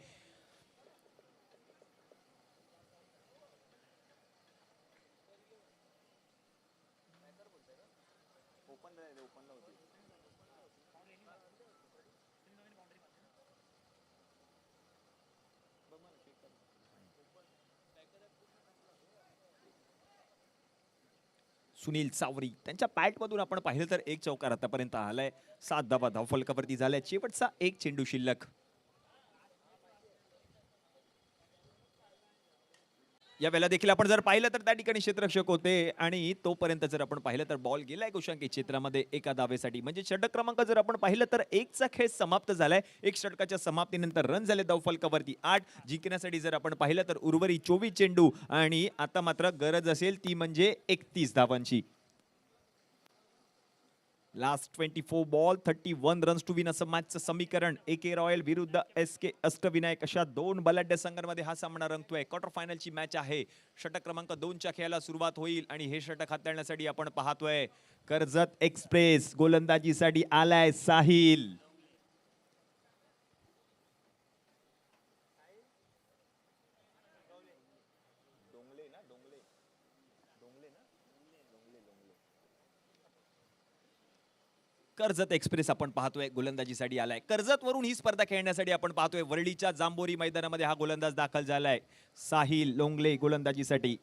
सुनील चावरी त्यांच्या बॅट मधून आपण पाहिलं तर एक चौकार आतापर्यंत आलाय. 7 धावा धावफलकावरती झाल्या. शेवटचा एक चेंडू शिल्लक. या वेळेला देखील आपण जर पाहिलं तर त्या ठिकाणी क्षेत्ररक्षक होते आणि तोपर्यंत जर आपण पाहिलं तर बॉल गेलाय गोशांकी क्षेत्रामध्ये एका धावेसाठी. म्हणजे षटक क्रमांक जर आपण पाहिलं तर 1चा खेळ समाप्त झालाय. 1 षटकाच्या समाप्तीनंतर रन झाले धावफलकावरती 8. जिंकण्यासाठी जर आपण पाहिलं तर उर्वरित 24 चेंडू आणि आता मात्र गरज असेल ती म्हणजे 31 धावांची. Last 24 ball 31 runs to win असं मॅचचं समीकरण. AK रॉयल विरुद्ध SK अष्टविनायक अशा 2 बलाढ्य संघांमध्ये हा सामना रंगतोय. क्वार्टर फायनलची मॅच आहे. षटक क्रमांक 2च्या खेळाला सुरुवात होईल आणि हे षटक हाताळण्यासाठी आपण पाहतोय कर्जत एक्सप्रेस गोलंदाजीसाठी आलाय साहिल. कर्जत एक्सप्रेस आपण पाहतोय गोलंदाजीसाठी आलाय. कर्जत वरून ही स्पर्धा खेळण्यासाठी आपण पाहतोय वरळीच्या जांभोरी मैदानामध्ये हा गोलंदाज दाखल झालाय. साहिल लोंगले गोलंदाजीसाठी.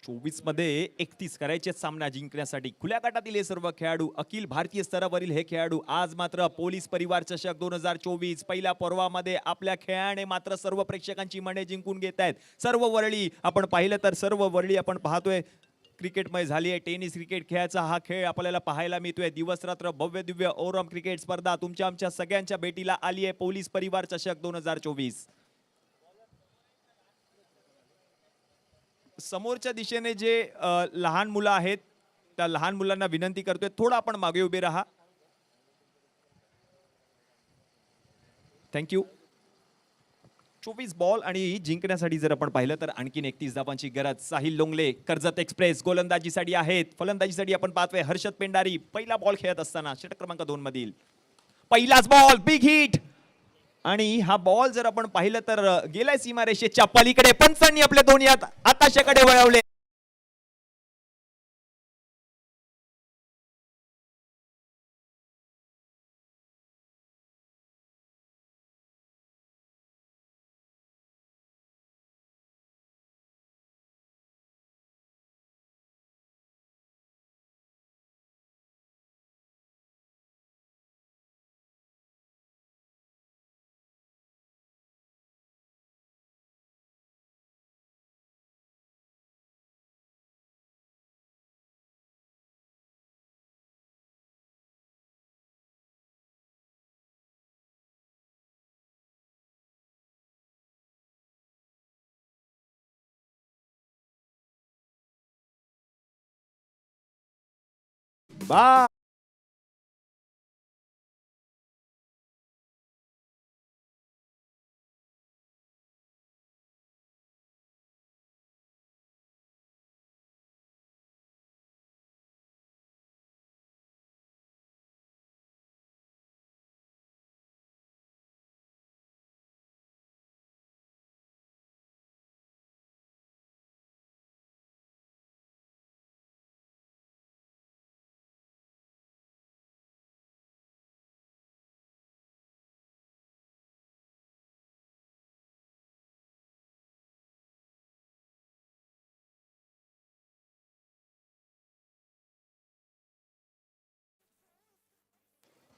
24 मध्ये 31 करायचे सामना जिंकण्यासाठी. खुल्या गटातील हे सर्व खेळाडू अखिल भारतीय स्तरावरील हे खेळाडू आज मात्र पोलीस परिवार चषक 2024 पहिल्या पर्वामध्ये आपल्या खेळाने मात्र सर्व प्रेक्षकांची मने जिंकून घेत आहेत. सर्व वरळी आपण पाहिलं तर सर्व वरळी आपण पाहतोय क्रिकेटमय झाली आहे. टेनिस क्रिकेट खेळाचा हा खेळ आपल्याला पाहायला मिळतोय. दिवस रात्र भव्य दिव्य ओरम क्रिकेट स्पर्धा तुमच्या आमच्या सगळ्यांच्या भेटीला आली आहे. पोलीस परिवार चषक 2024. समोरच्या दिशेने जे लहान मुलं आहेत त्या लहान मुलांना विनंती करतोय थोडं आपण मागे उभे राहा. थँक्यू. 24 बॉल आणि जिंकण्यासाठी जर आपण पाहिलं तर आणखीन 31 धावांची गरज. साहिल लोंगले कर्जत एक्सप्रेस गोलंदाजीसाठी आहेत. फलंदाजीसाठी आपण पाहतोय हर्षद पेंडारी. पहिला बॉल खेळत असताना षटक क्रमांक 2 मधील पहिलाच बॉल बिग हिट. आणि हा बॉल जर आपण पाहिलं तर गेलाय सीमारेषेच्या पलीकडे. पंचांनी आपले दोन्ही हात आकाशाकडे वळवले. बा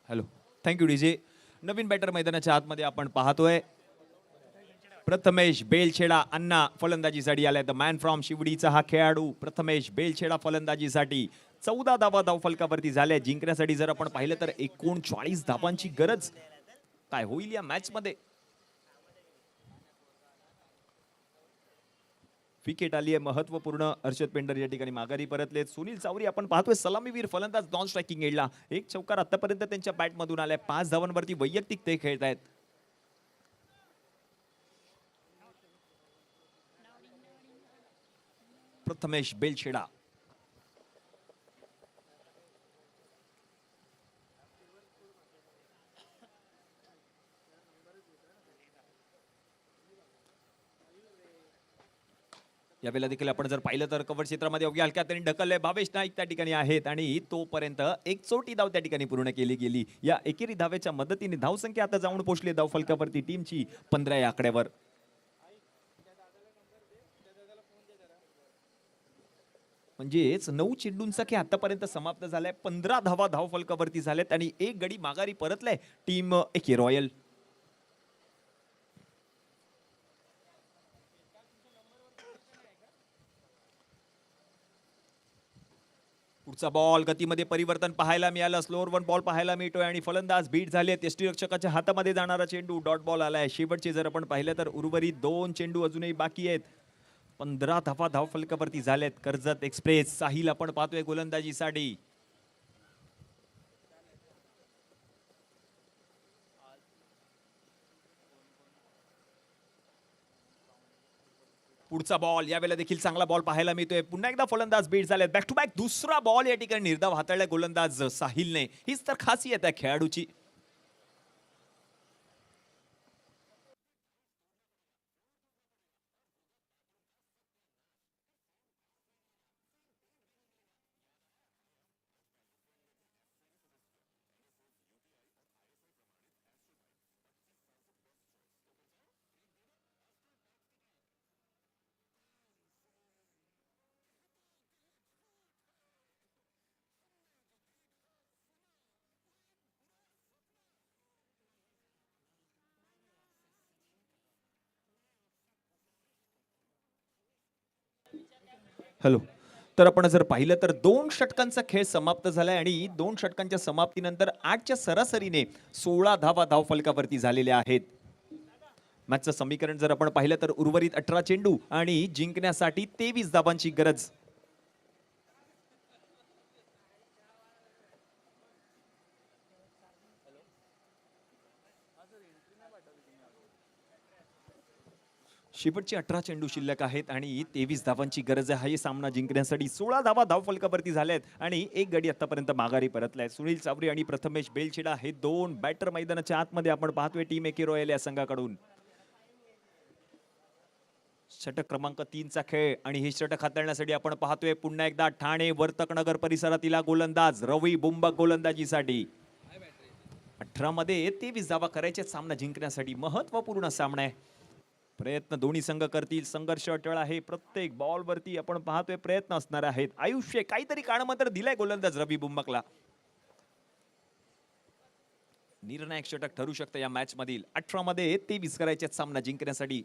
हॅलो. Thank you DJ. नवीन बॅटर मैदानाच्या आतमध्ये आपण पाहतोय प्रथमेश बेलछेडा अण्णा फलंदाजीसाठी आलाय. द मॅन फ्रॉम शिवडीचा हा खेळाडू प्रथमेश बेलछेडा फलंदाजीसाठी. 14 धावा धावफलकावरती झाल्या. जिंकण्यासाठी जर आपण पाहिलं तर 39 धावांची गरज. काय होईल या मॅच मध्ये. विकेट आली आहे महत्वपूर्ण. हर्षद पेंडर या ठिकाणी माघारी परतलेत. सुनील चावरी आपण पाहतोय सलामीवीर फलंदाज नॉन स्ट्रायकिंग एंडला. एक चौकार आतापर्यंत त्यांच्या बॅट मधून आलाय. 5 धावांवरती वैयक्तिक ते खेळत आहेत. प्रथमेश बेलछेडा. यावेळेला देखील आपण जर पाहिलं तर कव्हर क्षेत्रामध्ये अवघ्या हलक्या त्यांनी ढकलले. भावेश नाईक त्या ठिकाणी आहेत आणि तोपर्यंत एक चोटी धाव त्या ठिकाणी पूर्ण केली गेली. या एकेरी धावेच्या मदतीने धावसंख्या आता जाऊन पोहोचली धावफलकावरती टीमची 15 या आकड्यावर. म्हणजेच 9 चेंडूंचा खेळ आतापर्यंत समाप्त झालाय. 15 धावा धावफलकावरती झाल्यात आणि एक गडी माघारी परतलाय टीम एके रॉयल. पुढचा बॉल गतीमध्ये परिवर्तन पाहायला मिळालं. स्लोअर वन बॉल पाहायला मिळतोय आणि फलंदाज बीट झाले. यष्टीरक्षकाच्या हातामध्ये जाणारा चेंडू डॉट बॉल आलाय. शेवटचे जर आपण पाहिलं तर उर्वरित 2 चेंडू अजूनही बाकी आहेत. 15 धावा धावफलकावरती झाल्यात. कर्जत एक्सप्रेस. साहिल आपण पाहतोय गोलंदाजीसाठी. पुढचा बॉल यावेळेला देखील चांगला बॉल पाहायला मिळतोय. पुन्हा एकदा फलंदाज बीट झाले. बॅक टू बॅक दुसरा बॉल या ठिकाणी निर्धाव हाताळला गोलंदाज साहिलने. हीच तर खासियत आहे खेळाडूची. हॅलो. तर आपण जर पाहिलं तर 2 षटकांचा खेळ समाप्त झालाय आणि 2 षटकांच्या समाप्तीनंतर 8च्या सरासरीने 16 धावा धावफलकावरती झालेल्या आहेत. मॅचचं समीकरण जर आपण पाहिलं तर उर्वरित 18 चेंडू आणि जिंकण्यासाठी 23 धावांची गरज. शेवटचे 18 चेंडू शिल्लक आहेत आणि 23 धावांची गरज आहे. हा सामना जिंकण्यासाठी 16 धावा धावफलकावरती झाल्यात आणि एक गडी आतापर्यंत माघारी परतलाय. सुनील चावरी आणि प्रथमेश बेलछेडा हे 2 बॅटर मैदानाच्या आतमध्ये आपण पाहतोय टीम एके रॉयल या संघाकडून. षटक क्रमांक 3चा खेळ आणि हे षटक हाताळण्यासाठी आपण पाहतोय पुन्हा एकदा ठाणे वर्तकनगर परिसरातील गोलंदाज रवी बुंबक गोलंदाजीसाठी. 18 मध्ये 23 धावा करायचे सामना जिंकण्यासाठी. महत्वपूर्ण सामना आहे. प्रयत्न दोन्ही संघ करतील. संघर्ष अटळ आहे. प्रत्येक बॉल वरती आपण पाहतोय प्रयत्न असणार आहेत. आयुष्य काहीतरी काळमात्र दिलाय गोलंदाज रवी बुंबकला. निर्णायक षटक ठरू शकतं या मॅच मधील. 18 मध्ये 23 करायचे सामना जिंकण्यासाठी.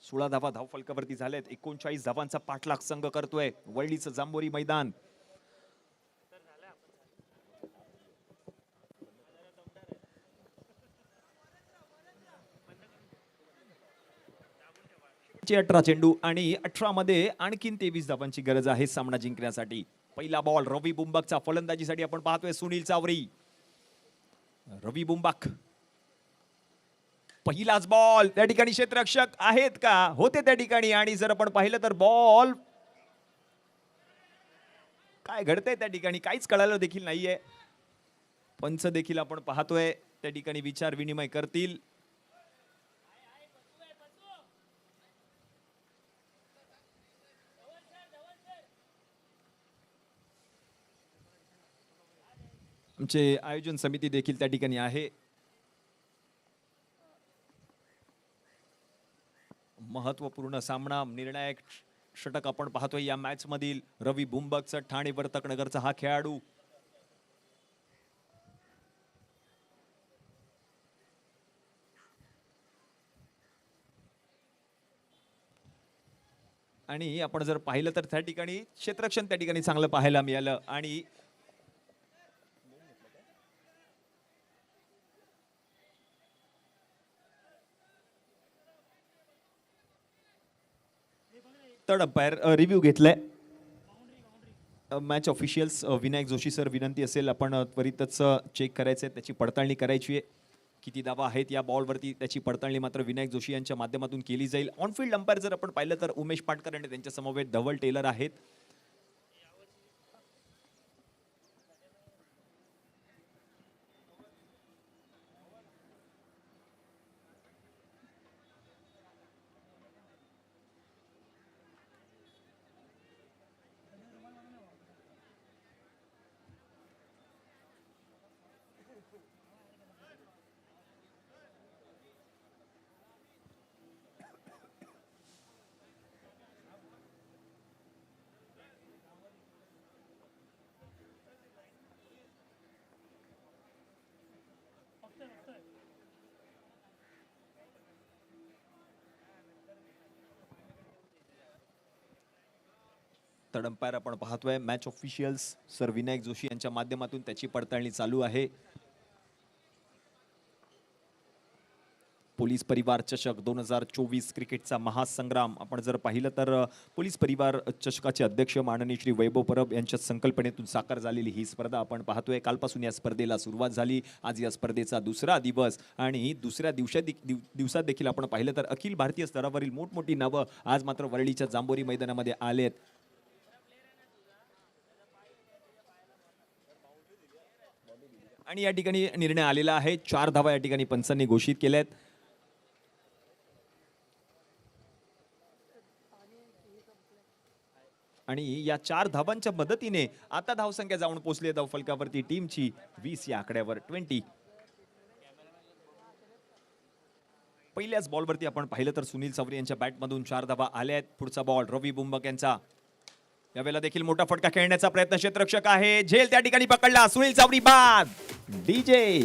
सोळा धावा धावफलकावरती झालेत. 39 धावांचा पाठलाग संघ करतोय. वळलीचं जांभोरी मैदान. चे 18 चेंडू आणि 18 मध्ये आणखीन 23 धावांची गरज आहे सामना जिंकण्यासाठी. पहिला बॉल रवी बुंबकचा. फलंदाजीसाठी आपण पाहतोय सुनील चावरी. रवी बुंबक पहिलाच बॉल. त्या ठिकाणी क्षेत्ररक्षक आहेत का? होते त्या ठिकाणी. आणि जर आपण पाहिलं तर बॉल काय घडतंय त्या ठिकाणी काहीच कळालं देखील नाहीये. पंच देखील आपण पाहतोय त्या ठिकाणी विचार विनिमय करतील. आमचे आयोजन समिती देखील त्या ठिकाणी आहे. महत्वपूर्ण सामना. निर्णायक षटक आपण पाहतोय या मॅच मधील. रवी बुंबकचा ठाणे वर्तकनगरचा हा खेळाडू. आणि आपण जर पाहिलं तर त्या ठिकाणी क्षेत्ररक्षण त्या ठिकाणी चांगलं पाहायला मिळालं. आणि थर्ड अंपायर रिव्ह्यू घेतलाय. Match officials Vinayak Joshi sir, विनंती असेल आपण त्वरितच चेक करायचंय. त्याची पडताळणी करायची आहे. किती धावा आहेत या बॉलवरती त्याची पडताळणी मात्र विनायक जोशी यांच्या माध्यमातून केली जाईल. ऑनफिल्ड अंपायर जर आपण पाहिलं तर उमेश पाटकर आणि त्यांच्या समवेत धवल टेलर आहेत. थर्ड अंपायर आपण पाहतोय. Match officials sir Vinayak Joshi यांच्या माध्यमातून त्याची पडताळणी चालू आहे. पोलीस परिवार चषक 2024 क्रिकेटचा महासंग्राम. आपण जर पाहिलं तर पोलीस परिवार चषकाचे अध्यक्ष माननीय श्री वैभव परब यांच्या संकल्पनेतून साकार झालेली ही स्पर्धा आपण पाहतोय. कालपासून या स्पर्धेला सुरुवात झाली. आज या स्पर्धेचा दुसरा दिवस आणि दुसऱ्या दिवसात देखील आपण पाहिलं तर अखिल भारतीय स्तरावरील मोठमोठी नावं आज मात्र वरळीच्या जांभोरी मैदानामध्ये आलेत. आणि या ठिकाणी निर्णय आलेला आहे. 4 धावा या ठिकाणी पंचांनी घोषित केल्यात. आणि या 4 धावांच्या मदतीने आता धावसंख्या जाऊन पोहोचली धावफलकावरती टीमची 20 या आकड्यावर 20. पहिल्याच बॉलवरती आपण पाहिलं तर सुनील चावरी यांच्या बॅटमधून 4 धावा आल्या आहेत. पुढचा बॉल रवी बुंबक यांचा. यावेळेला देखील मोठा फटका खेळण्याचा प्रयत्न क्षेत्ररक्षक आहे. झेल त्या ठिकाणी पकडला. सुनील चावरी बाद. डीजे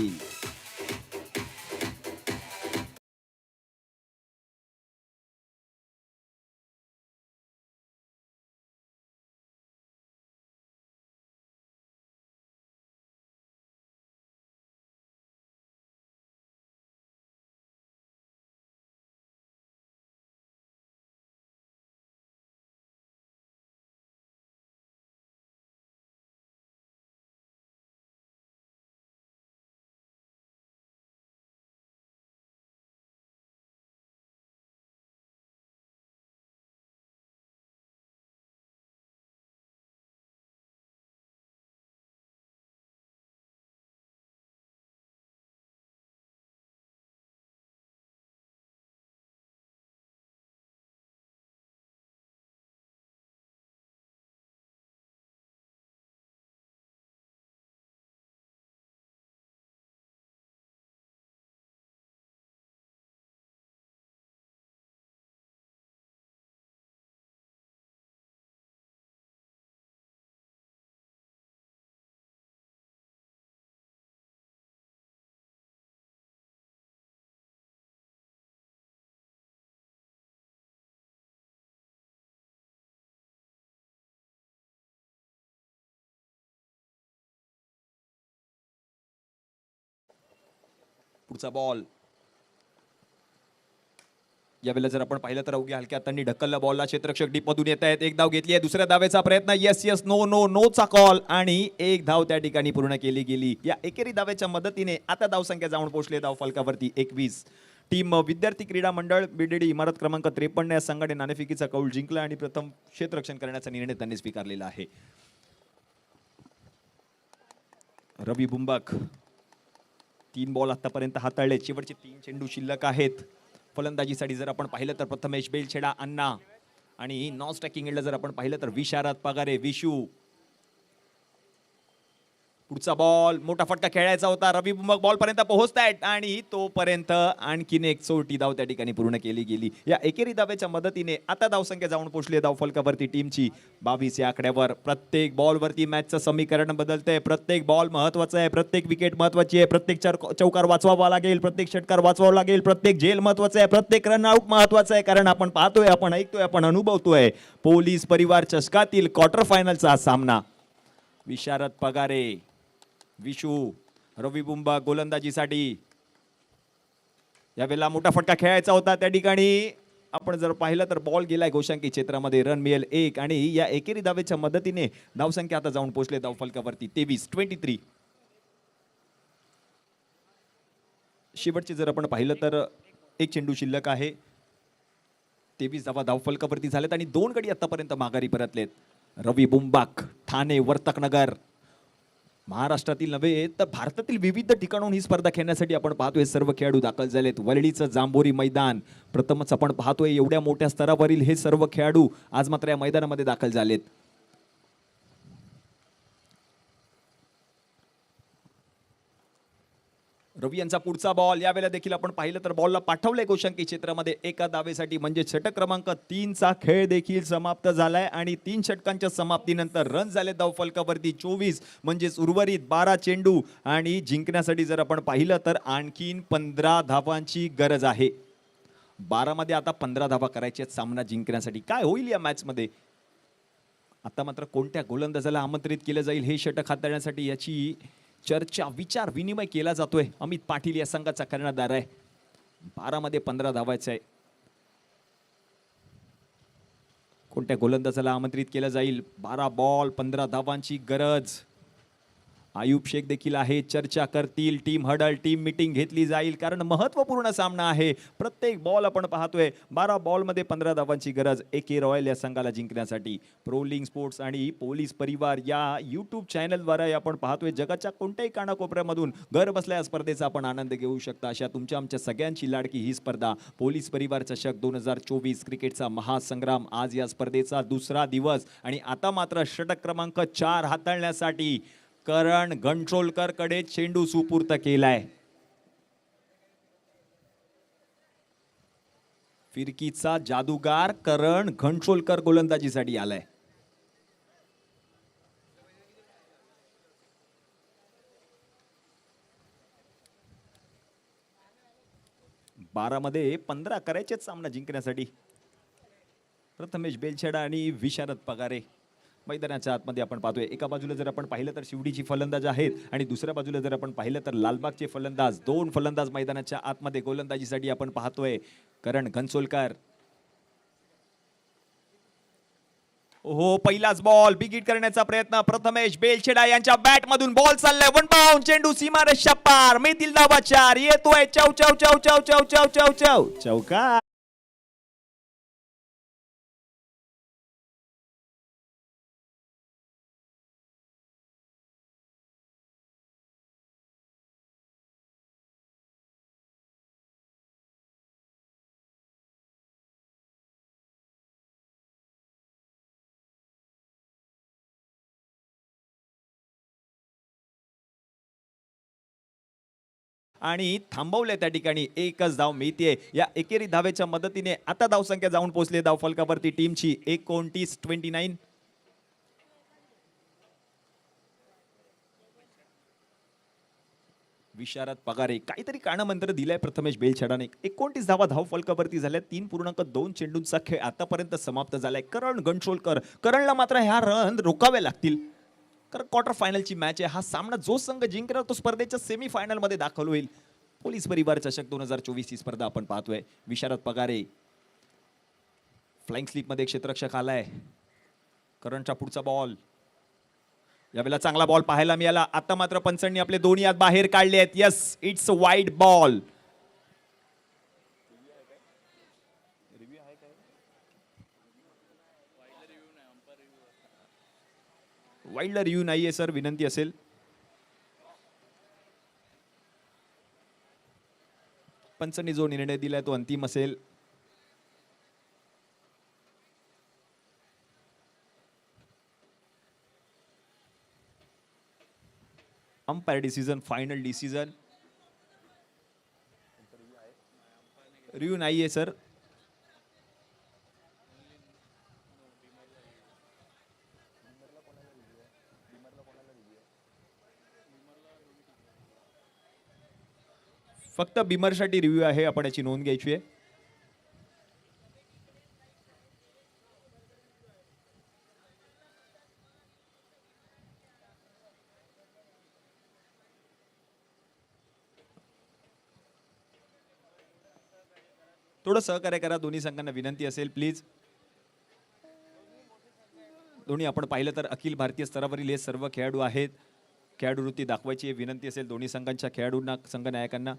पुढचा बॉल यावेळेला जर आपण पाहिलं तर अवघ्या हलक्या हातांनी ढकलला बॉलला, क्षेत्ररक्षक डीप मधून येत आहेत. एक धाव घेतली आहे, दुसऱ्या धावेचा प्रयत्न, येस येस नो नो नोचा कॉल आणि एक धाव त्या ठिकाणी पूर्ण केली गेली. या एकेरी धावेच्या मदतीने आता धावसंख्या जाऊन पोहोचले धाव फलकावरती 21. टीम विद्यार्थी क्रीडा मंडळ बीडीडी इमारत क्रमांक 53 या संघाने नाणेफेकीचा कौल जिंकला आणि प्रथम क्षेत्ररक्षण करण्याचा निर्णय त्यांनी स्वीकारलेला आहे. रवी बुंबाक 3 बॉल आतापर्यंत हाताळले, शेवटचे 3 चेंडू शिल्लक आहेत. फलंदाजीसाठी जर आपण पाहिलं तर प्रथमेश बेलछेडा अण्णा आणि नॉन स्ट्रायकिंग एंडला जर आपण पाहिलं तर विशारद पगारे विशू. पुढचा बॉल मोठा फटका खेळायचा होता, रवी बुंबक बॉल पर्यंत पोहोचतायत आणि तोपर्यंत आणखीन एक चोरटी धाव त्या ठिकाणी पूर्ण केली गेली. या एकेरी धावेच्या मदतीने आता धावसंख्या जाऊन पोहोचली धाव फलकावरती टीमची 22 या आकड्यावर. प्रत्येक बॉलवरती मॅचचं समीकरण बदलतंय, प्रत्येक बॉल महत्वाचा आहे, प्रत्येक विकेट महत्वाची आहे, प्रत्येक चौकार वाचवावा लागेल, प्रत्येक षटकार वाचवावा लागेल, प्रत्येक झेल महत्वाचा आहे, प्रत्येक रन आउट महत्वाचा आहे. कारण आपण पाहतोय, आपण ऐकतोय, आपण अनुभवतोय पोलीस परिवार चषकातील क्वार्टर फायनलचा हा सामना. विशारद पगारे विशू, रवी बुंबा गोलंदाजीसाठी यावेळेला मोठा फटका खेळायचा होता. त्या ठिकाणी आपण जर पाहिलं तर बॉल गेलाय गोशांकी क्षेत्रामध्ये, रन मिळेल 1 आणि या एकेरी धावेच्या मदतीने धावसंख्या आता जाऊन पोहोचले धाव फलकावरती 23. शेवटचे जर आपण पाहिलं तर एक चेंडू शिल्लक आहे. 23 धावा धाव फलकावरती झालेत आणि 2 गडी आतापर्यंत माघारी परतलेत. रवी बुंबाक ठाणे वर्तकनगर महाराष्ट्रातील नव्हे तर भारतातील विविध ठिकाणून ही स्पर्धा खेळण्यासाठी आपण पाहतोय सर्व खेळाडू दाखल झालेत. वरळीचं जांभोरी मैदान प्रथमच आपण पाहतोय, एवढ्या मोठ्या स्तरावरील हे सर्व खेळाडू आज मात्र या मैदानामध्ये दाखल झालेत. रवी यांचा पुढचा बॉल यावेळेला देखील आपण पाहिलं तर बॉलला पाठवलंय गोशांकी क्षेत्रामध्ये एका धावेसाठी, म्हणजे षटक क्रमांक 3चा खेळ देखील समाप्त झालाय आणि 3 षटकांच्या समाप्तीनंतर रन झाले धाव फलकावरती 24, म्हणजेच उर्वरित 12 चेंडू आणि जिंकण्यासाठी जर आपण पाहिलं तर आणखीन 15 धावांची गरज आहे. 12 मध्ये आता 15 धावा करायच्या सामना जिंकण्यासाठी. काय होईल या मॅच मध्ये? आता मात्र कोणत्या गोलंदाजाला आमंत्रित केलं जाईल हे षटक हाताळण्यासाठी याची चर्चा विचार विनिमय केला जातोय. अमित पाटील या संघाचा कर्णधार आहे. 12 मध्ये 15 धावायचं आहे. कोणत्या गोलंदाजाला आमंत्रित केलं जाईल? 12 बॉल 15 धावांची गरज. आयुब शेख देखील आहे, चर्चा करतील, टीम हडल, टीम मीटिंग घेतली जाईल कारण महत्वपूर्ण सामना आहे. प्रत्येक बॉल आपण पाहतोय 12 बॉलमध्ये 15 धावांची गरज AK रॉयल या संघाला जिंकण्यासाठी. प्रोलिंग स्पोर्ट्स आणि पोलीस परिवार या YouTube चॅनलद्वारे आपण पाहतोय जगाच्या कोणत्याही कानाकोपऱ्यामधून घर बसल्या या स्पर्धेचा आपण आनंद घेऊ शकता. अशा तुमच्या आमच्या सगळ्यांची लाडकी ही स्पर्धा पोलीस परिवार चषक 2024 क्रिकेटचा महासंग्राम. आज या स्पर्धेचा दुसरा दिवस आणि आता मात्र षटक क्रमांक 4 हाताळण्यासाठी करण घनशोलकर कडे चेंडू सुपूर्त केलाय. फिरकीचा जादूगार करण घनशोलकर गोलंदाजीसाठी आलाय. बारा मध्ये 15 करायचेच सामना जिंकण्यासाठी. प्रथमेश बेलछेडा आणि विशारद पगारे मैदानाच्या आतमध्ये आपण पाहतोय. एका बाजूला जर आपण पाहिलं तर शिवडीची फलंदाज आहेत आणि दुसऱ्या बाजूला जर आपण पाहिलं तर लालबागचे फलंदाज. 2 फलंदाज मैदानाच्या आतमध्ये गोलंदाजीसाठी आपण पाहतोय. करण घनसोलकर. ओहो, पहिलाच बॉल बिग हिट करण्याचा प्रयत्न. प्रथमेश बेलछेडा यांच्या बॅट मधून बॉल चाललाय, 1 बाउंड, चेंडू सीमारेषा पार, मिळतील धावा 4. येतोय चौ चौ चौ चौ चौ चौ चौ चौ चौका. आणि थांबवले त्या ठिकाणी. एकच धाव मिळते. या एकेरी धावेच्या मदतीने आता धावसंख्या जाऊन पोहोचले धाव फलकावरती टीमची 29-29. विशारद पगारे काहीतरी कानमंत्र दिलाय प्रथमेश बेलछेडाने. 29 धावा धाव फलकावरती झाल्या. 3.2 चेंडूंचा खेळ आतापर्यंत समाप्त झालाय. करण घनशोलकर, करणला मात्र ह्या रन रोखावे लागतील कारण क्वार्टर फायनलची मॅच आहे. हा सामना जो संघ जिंकणार तो स्पर्धेच्या सेमी फायनल मध्ये दाखल होईल. पोलीस परिवार चषक 2024 ही स्पर्धा आपण पाहतोय. विशारद पगारे फ्लाइंग स्लीपमध्ये क्षेत्ररक्षक आलाय. करणच्या पुढचा बॉल, यावेळेला चांगला बॉल पाहायला मिळाला. आता मात्र पंचांनी आपले दोन्ही हात बाहेर काढले आहेत. Yes, it's wide ball. वाईल्डला रिव्ह्यू नाहीये सर, विनंती असेल. पंचांनी जो निर्णय दिलाय तो अंतिम असेल. Umpire decision, final decision. Review नाहीये सर. फक्त बिमरसाठी रिव्ह्यू आहे, आपण याची नोंद घ्यायची आहे. थोडं सहकार्य करा, दोन्ही संघांना विनंती असेल प्लीज. दोन्ही आपण पाहिलं तर अखिल भारतीय स्तरावरील हे सर्व खेळाडू आहेत. खेळाडू वृत्ती दाखवायची विनंती असेल दोन्ही संघांच्या खेळाडूंना, संघ नायकांना.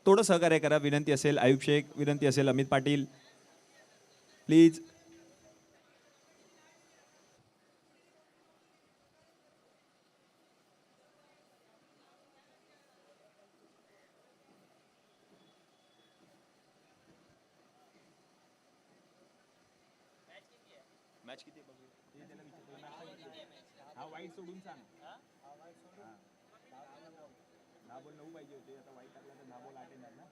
थोडं सहकार्य करा विनंती असेल. आयुब शेख विनंती असेल, अमित पाटील प्लीज. मॅच किती हा वाईट सोडून सांग. 10 बॉल 9 पाहिजे होते, आता वाईट टाकला तर 10 बॉल 8 येणार ना.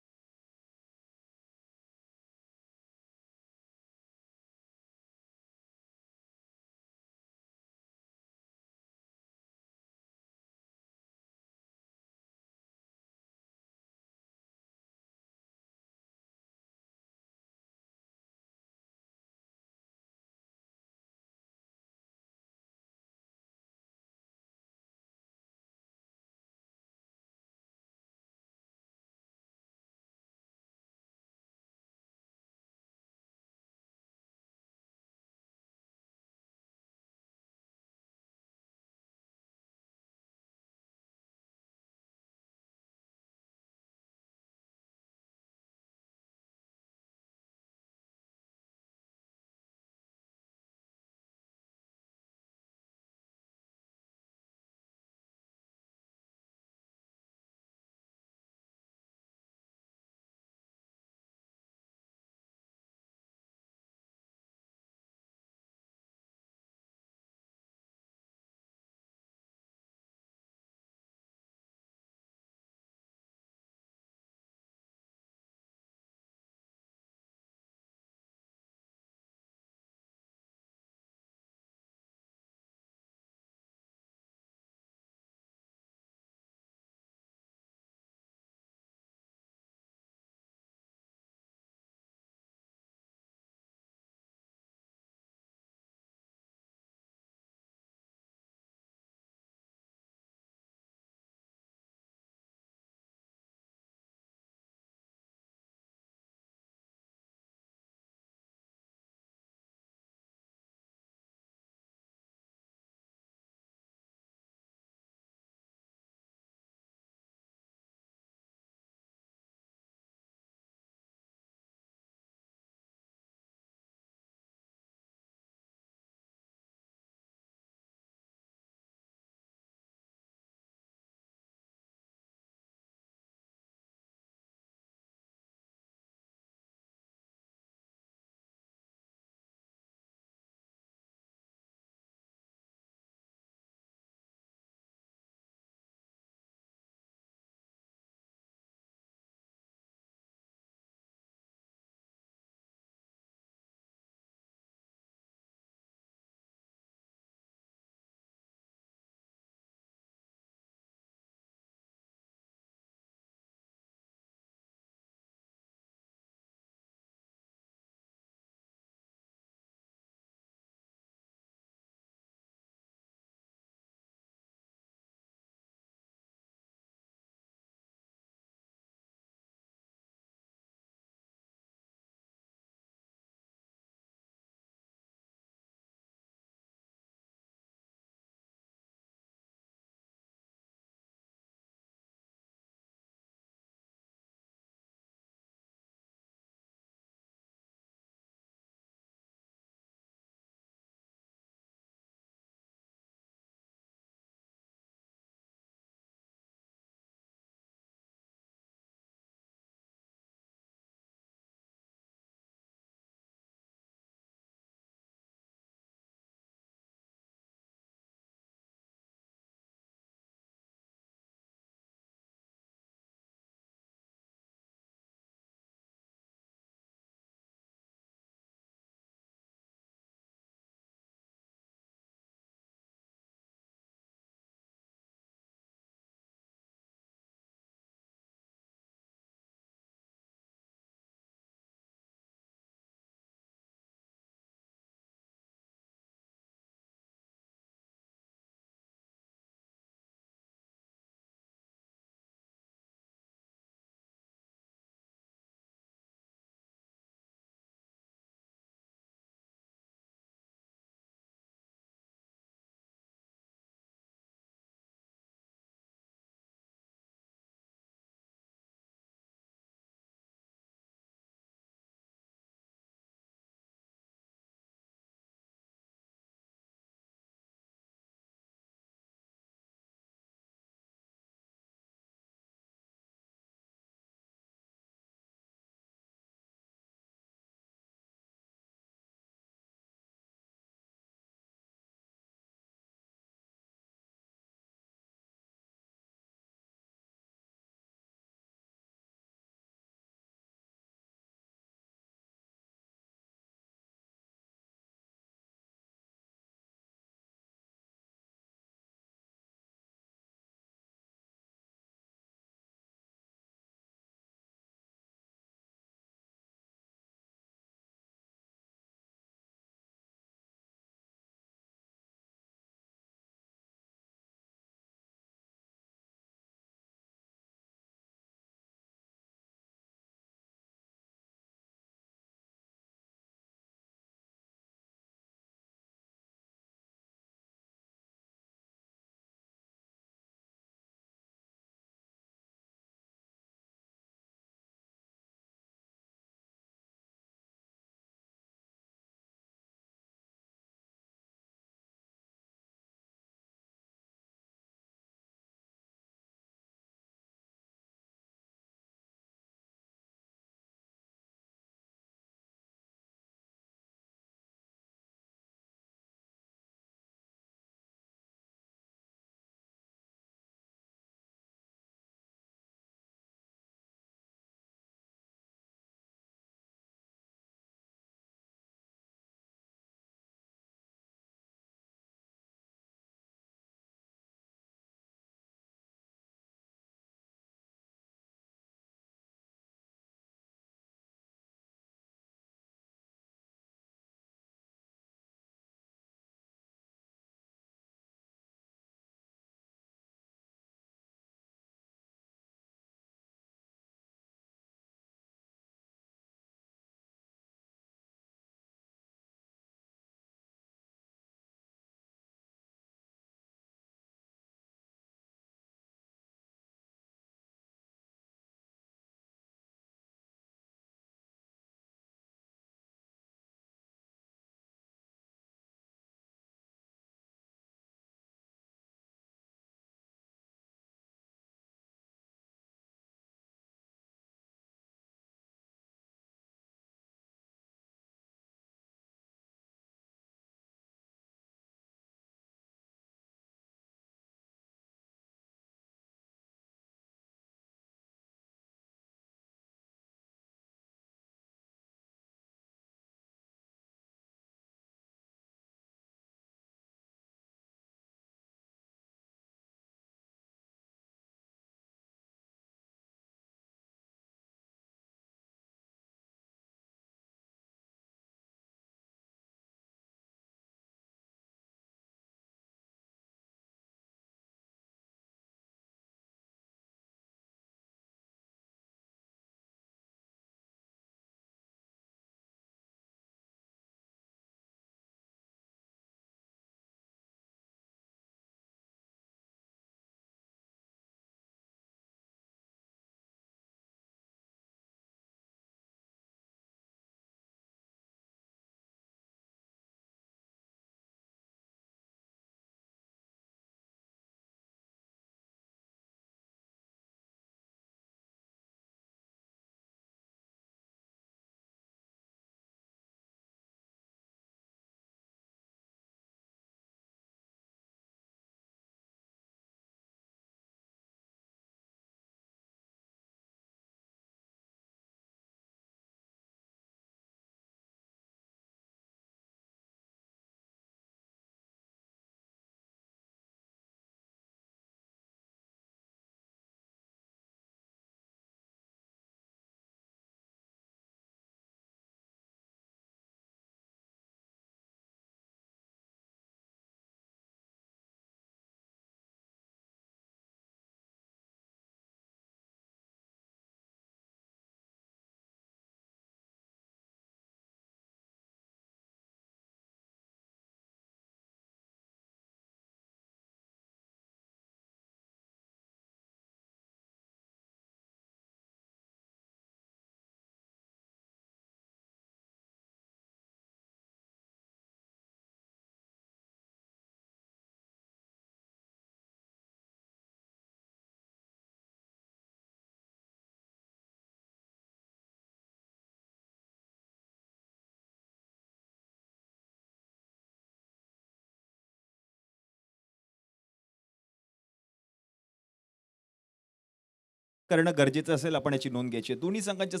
करणं गरजेचं असेल, आपण याची नोंद घ्यायची आहे. दोन्ही संघांच्या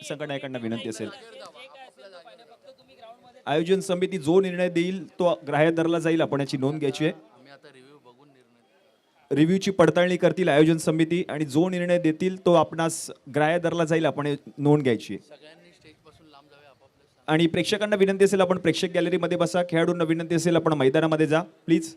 संघनायकांना विनंती असेल. आयोजन समिती जो निर्णय देईल तो ग्राह्य धरला जाईल, आपण याची नोंद घ्यायची आहे. रिव्ह्यूची पडताळणी करतील आयोजन समिती आणि जो निर्णय देतील तो आपणास ग्राह्य धरला जाईल, आपण हे नोंद घ्यायची आहे. आणि प्रेक्षकांना विनंती असेल, आपण प्रेक्षक गॅलरीमध्ये बसा. खेळाडूंना विनंती असेल, आपण मैदानामध्ये जा प्लीज.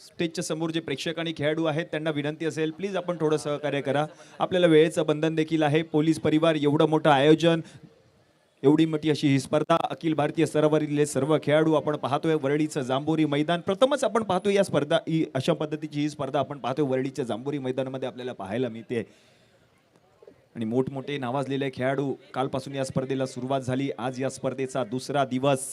स्टेजच्या समोर जे प्रेक्षक आणि खेळाडू आहेत त्यांना विनंती असेल, प्लीज आपण थोडं सहकार्य करा. आपल्याला वेळेचं बंधन देखील आहे. पोलीस परिवार, एवढं मोठं आयोजन, एवढी मोठी अशी ही स्पर्धा, अखिल भारतीय स्तरावरील सर्व खेळाडू आपण पाहतोय. वरळीचं जांभोरी मैदान प्रथमच आपण पाहतोय या स्पर्धा, अशा पद्धतीची ही स्पर्धा आपण पाहतोय वरळीच्या जांभोरी मैदानामध्ये आपल्याला पाहायला मिळते. आणि मोठमोठे नावाजलेले खेळाडू, कालपासून या स्पर्धेला सुरुवात झाली. आज या स्पर्धेचा दुसरा दिवस.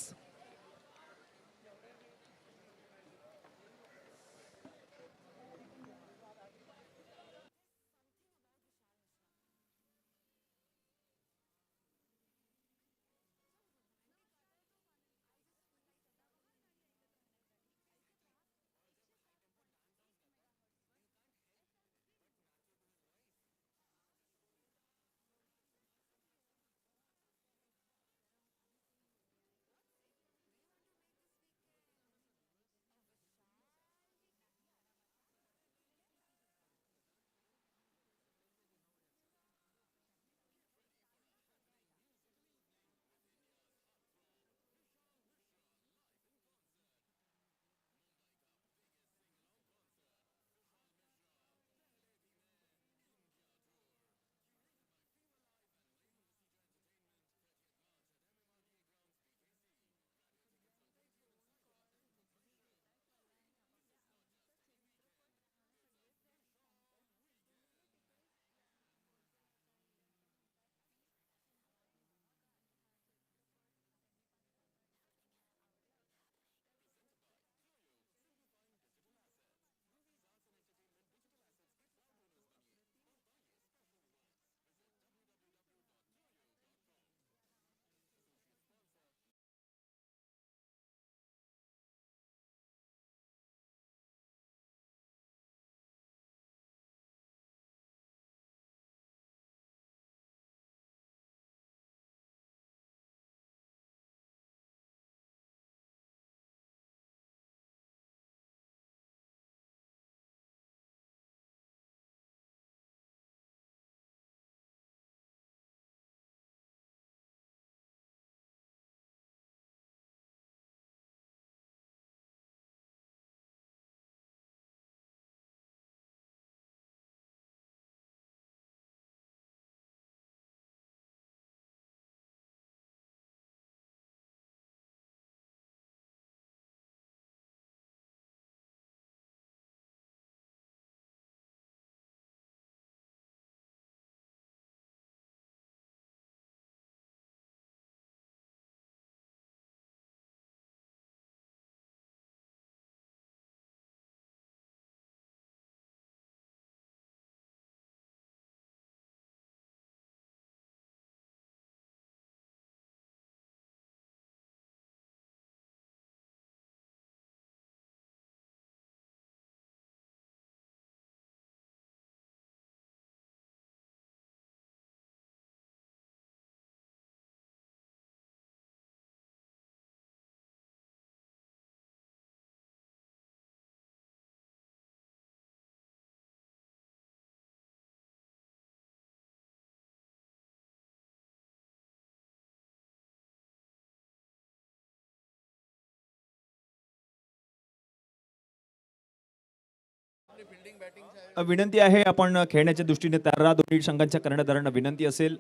विनंती आहे, आपण खेळण्याच्या दृष्टीने तयार राहा. दोन्ही संघांच्या कर्णधारांना विनंती असेल.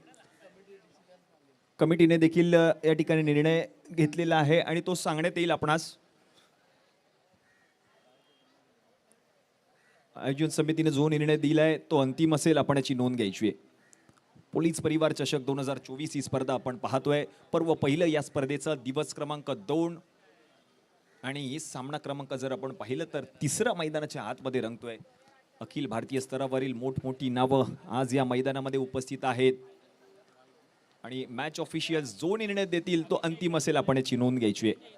कमिटीने देखील या ठिकाणी निर्णय घेतलेला आहे आणि तो सांगण्यात येईल आपणास. आयोजन समितीने जो निर्णय दिलाय तो अंतिम असेल, आपण याची नोंद घ्यायची आहे. पोलीस परिवार चषक 2024 ही स्पर्धा आपण पाहतोय. पर्व पहिलं या स्पर्धेचा दिवस क्रमांक 2 आणि सामना क्रमांक जर आपण पाहिलं तर तिसरा मैदानाच्या आतमध्ये रंगतोय. अखिल भारतीय स्तरावरील मोठमोठी नावं आज या मैदानामध्ये उपस्थित आहेत आणि मॅच ऑफिशियल्स जो निर्णय देतील तो अंतिम असेल, आपण याची नोंद घ्यायची आहे.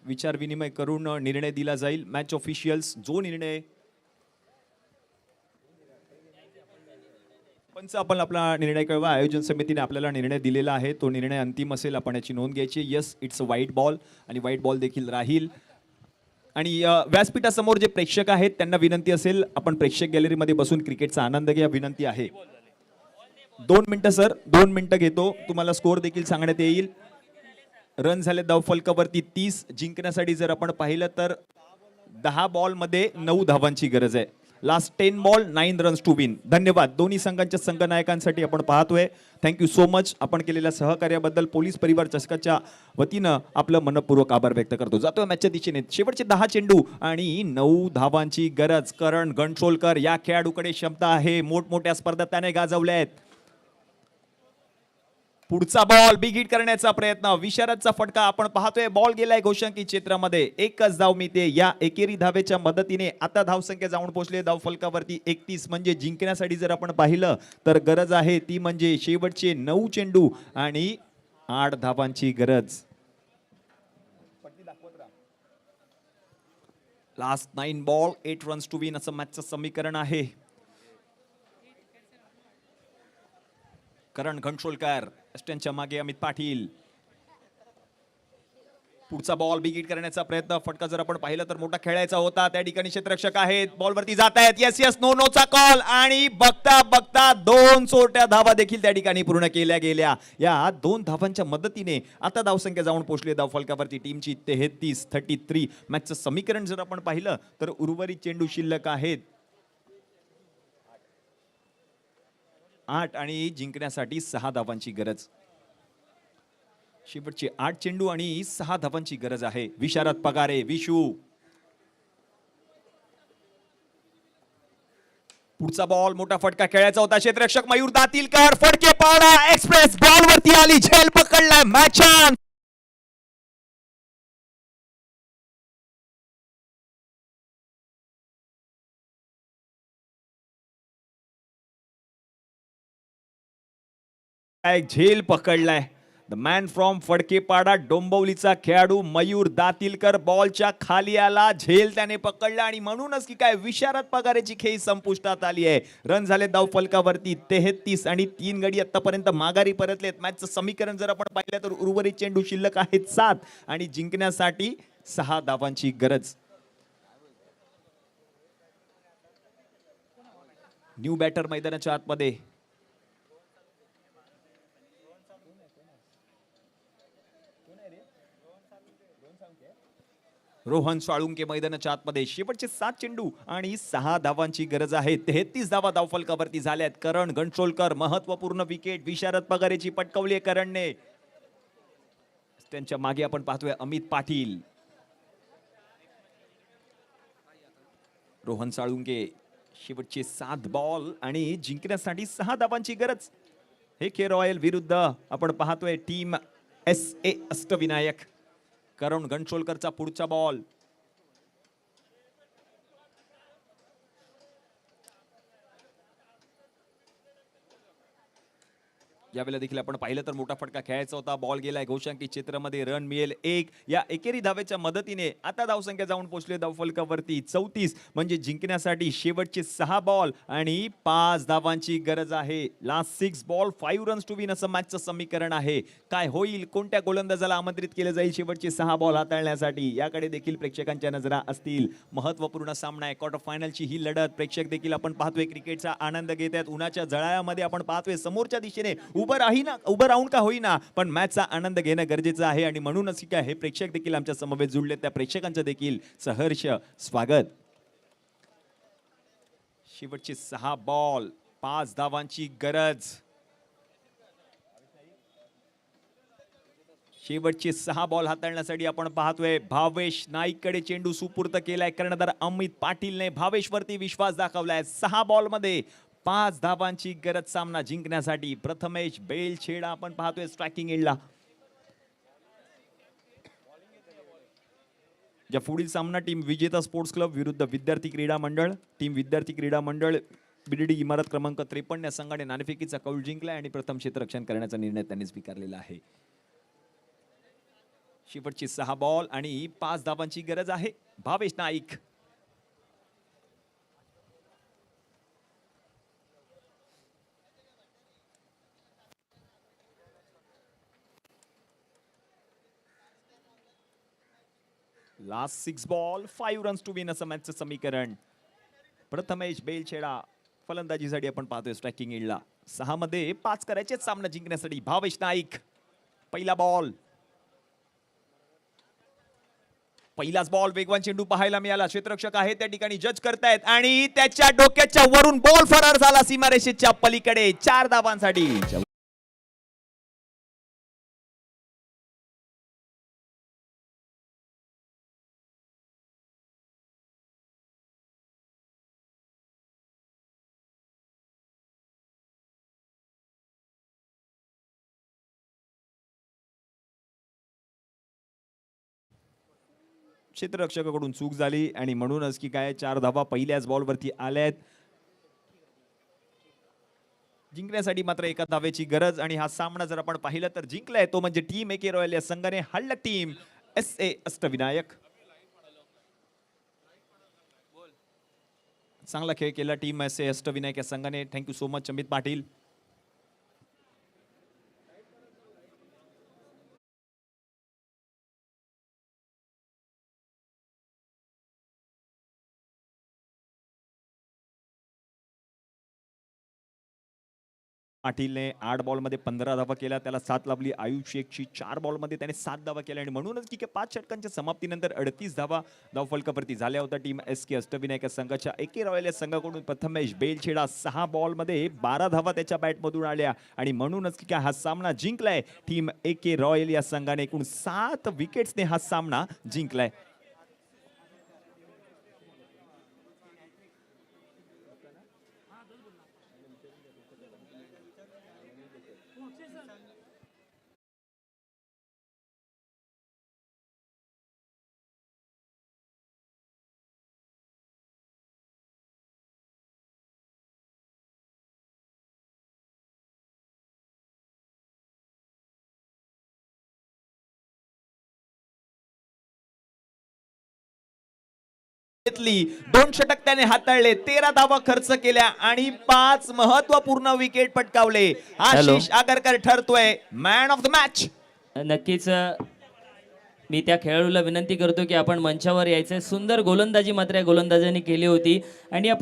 विचार विनिमय करून निर्णय दिला जाईल. मॅच ऑफिशियल्स जो निर्णय पंच आपण आपला निर्णय कळवा. आयोजन समितीने आपल्याला निर्णय दिलेला आहे, तो निर्णय अंतिम असेल, आपण याची नोंद घ्यायची. Yes, it's a white ball आणि व्हाईट बॉल देखील राहील. आणि व्यासपीठासमोर जे प्रेक्षक आहेत त्यांना विनंती असेल, आपण प्रेक्षक गॅलरीमध्ये बसून क्रिकेटचा आनंद घ्या, विनंती आहे. 2 मिनिटं सर, 2 मिनिटं घेतो. तुम्हाला स्कोअर देखील सांगण्यात येईल. रन झाले धावफलकावरती 30. जिंकण्यासाठी जर आपण पाहिलं तर 10 बॉलमध्ये 9 धावांची गरज आहे. Last 10 ball 9 runs to win. धन्यवाद दोन्ही संघांच्या संघनायकांसाठी आपण पाहतोय. Thank you so much. आपण केलेल्या सहकार्याबद्दल पोलीस परिवार चषकाच्या वतीनं आपलं मनपूर्वक आभार व्यक्त करतो. जातोय मॅचच्या दिशेने. शेवटचे 10 चेंडू आणि 9 धावांची गरज. करण गणशोलकर या खेळाडूकडे क्षमता आहे. मोठमोठ्या स्पर्धा त्याने गाजवल्या आहेत. पुढचा बॉल बिग हिट करण्याचा प्रयत्न. विशारदचा फटका आपण पाहतोय. बॉल गेलाय घोषंकी क्षेत्रामध्ये. एकच धाव मिळते. या एकेरी धावेच्या मदतीने आता धावसंख्या जाऊन पोहोचले धावफलकावरती 31. म्हणजे जिंकण्यासाठी जर आपण पाहिलं तर गरज आहे ती म्हणजे शेवटचे 9 चेंडू आणि 8 धावांची गरज. Last 9 ball 8 runs to win असं मॅचचं समीकरण आहे. करण घनशोलकर, अष्टनच्या मागे अमित पाटील. पुढचा बॉल बिग हिट करण्याचा प्रयत्न. फटका जर आपण पाहिलं तर मोठा खेळायचा होता. त्या ठिकाणी क्षेत्ररक्षक आहेत, बॉलवरती जात आहेत. येस येस, नो नोचा कॉल आणि बघता बघता 2 चोरट्या धावा देखील त्या ठिकाणी पूर्ण केल्या गेल्या. या 2 धावांच्या मदतीने आता धावसंख्या जाऊन पोहोचली धावफलकावरती टीमची 33. मॅचचं समीकरण जर आपण पाहिलं तर उर्वरित चेंडू शिल्लक आहेत 8 आणि जिंकण्यासाठी 6 धावांची गरज. शेवटचे 8 चेंडू आणि 6 धावांची गरज आहे. विशारद पगारे, विशू. पुढचा बॉल मोठा फटका खेळायचा होता. क्षेत्ररक्षक मयूर दातीलकर, फडके पाडा एक्सप्रेस बॉलवरती आली, झेल पकडलाय. Match on. झेल पकडलाय. द मॅन फ्रॉम फडकेपाडा डोंबिवलीचा खेळाडू मयूर दातीलकर बॉलच्या खाली आला, झेल त्याने पकडला आणि म्हणूनच की काय विशारद पगारेची खेळी संपुष्टात आली आहे. रन झाले धावफलकावरती 33 आणि 3 गडी आतापर्यंत माघारी परतलेत. मॅचचं समीकरण जर आपण पाहिलं तर उर्वरित चेंडू शिल्लक आहेत 7 आणि जिंकण्यासाठी 6 धावांची गरज. न्यू बॅटर मैदानाच्या आतमध्ये. रोहन साळुंके मैदानाच्या आतमध्ये. शेवटचे 7 चेंडू आणि 6 धावांची गरज आहे. 33 धावा धावफलकावरती झाल्यात. करण गणशोलकर महत्वपूर्ण विकेट विशारद पगारेची पटकावली करणने. त्यांच्या मागे आपण पाहतोय अमित पाटील. रोहन साळुंके. शेवटचे 7 बॉल आणि जिंकण्यासाठी 6 धावांची गरज. हे के रॉयल विरुद्ध आपण पाहतोय टीम SA अष्टविनायक. करण गणशोलकरचा पुढचा बॉल. यावेळेला देखील आपण पाहिलं तर मोठा फटका खेळायचा होता. बॉल गेलाय घोषांकी क्षेत्रामध्ये. रन मिळेल 1. या एकेरी धावेच्या मदतीने आता धावसंख्या जाऊन पोहोचले धावफलकावरती 34. म्हणजे जिंकण्यासाठी शेवटचे 6 बॉल आणि 5 धावांची गरज आहे. Last 6 ball 5 runs to win असं मॅचचं समीकरण आहे. काय होईल, कोणत्या गोलंदाजाला आमंत्रित केलं जाईल शेवटचे 6 बॉल हाताळण्यासाठी, याकडे देखील प्रेक्षकांच्या नजरा असतील. महत्वपूर्ण सामना आहे. क्वार्टर फायनलची ही लढत. प्रेक्षक देखील आपण पाहतोय क्रिकेटचा आनंद घेत आहेत. उन्हाच्या झळाळ्यामध्ये आपण पाहतोय समोरच्या दिशेने उभं राहून का होईना पण मॅचचा आनंद घेणं गरजेचं आहे आणि म्हणूनच काय हे प्रेक्षक देखील आमच्या समवेत जुळले. त्या प्रेक्षकांचं देखील सहर्ष स्वागत. शेवटचे 6 बॉल 5 धावांची गरज. शेवटचे 6 बॉल हाताळण्यासाठी आपण पाहतोय भावेश नाईककडे चेंडू सुपूर्त केलाय. कर्णधार अमित पाटीलने भावेशवरती विश्वास दाखवलाय. 6 बॉल मध्ये 5 धावांची गरज सामना जिंकण्यासाठी. प्रथमेश बेलछेडा आपण पाहतोय स्ट्रायकिंग एंडला. या पुढील सामना टीम विजेता स्पोर्ट्स क्लब विरुद्ध विद्यार्थी क्रीडा मंडळ. टीम विद्यार्थी क्रीडा मंडळ BDD इमारत क्रमांक 53 या संघाने नाणेफेकीचा कौल जिंकलाय आणि प्रथम क्षेत्ररक्षण करण्याचा निर्णय त्यांनी स्वीकारलेला आहे. शेवटची 6 बॉल आणि 5 धावांची गरज आहे. Bhavesh Naik. Last 6 ball 5 runs to win असं मॅचचं समीकरण. प्रथमेश बेलछेडा फलंदाजीसाठी आपण पाहतोय स्ट्रायकिंग एंडला. 6 मध्ये 5 करायचे सामना जिंकण्यासाठी. भावेश नाईक पहिला बॉल. पहिलाच बॉल वेगवान चेंडू पाहायला मिळाला. क्षेत्ररक्षक आहे त्या ठिकाणी जज करतायत आणि त्याच्या डोक्याच्या वरून बॉल फरार झाला सीमारेषेच्या पलीकडे 4 धावांसाठी. क्षेत्ररक्षकाकडून चूक झाली आणि म्हणूनच की काय 4 धावा पहिल्याच बॉलवरती आल्यात. जिंकण्यासाठी मात्र एका धावेची गरज आणि हा सामना जर आपण पाहिला तर जिंकलाय तो म्हणजे टीम AK रॉयल या संघाने. हल्ला टीम SA अष्टविनायक. चांगला खेळ केला टीम SA अष्टविनायक या संघाने. Thank you so much Amit Patil. पाटीलने 8 बॉलमध्ये 15 धावा केल्या. त्याला 7 लाभली. आयुष शेखची 4 बॉलमध्ये त्याने 7 धावा केल्या आणि म्हणूनच की 5 षटकांच्या समाप्तीनंतर 38 धावा धावफलकावरती झाल्या होत्या टीम SK अष्टविनायक संघाच्या. AK रॉयल या संघाकडून प्रथमेश बेलछेडा 6 बॉलमध्ये 12 धावा त्याच्या बॅटमधून आल्या आणि म्हणूनच की काय हा सामना जिंकलाय टीम AK रॉयल या संघाने. एकूण 7 विकेट्सने हा सामना जिंकलाय. घेतली. 2 षटक त्याने हाताळले. 13 धावा खर्च केल्या आणि 5 महत्वपूर्ण विकेट पटकावले. आशिष आगरकर ठरतोय मॅन ऑफ द मॅच. नक्कीच मी त्या खेळाडूला विनंती करतो की आपण मंचावर यायचंय. सुंदर गोलंदाजी मात्र या गोलंदाजांनी केली होती आणि या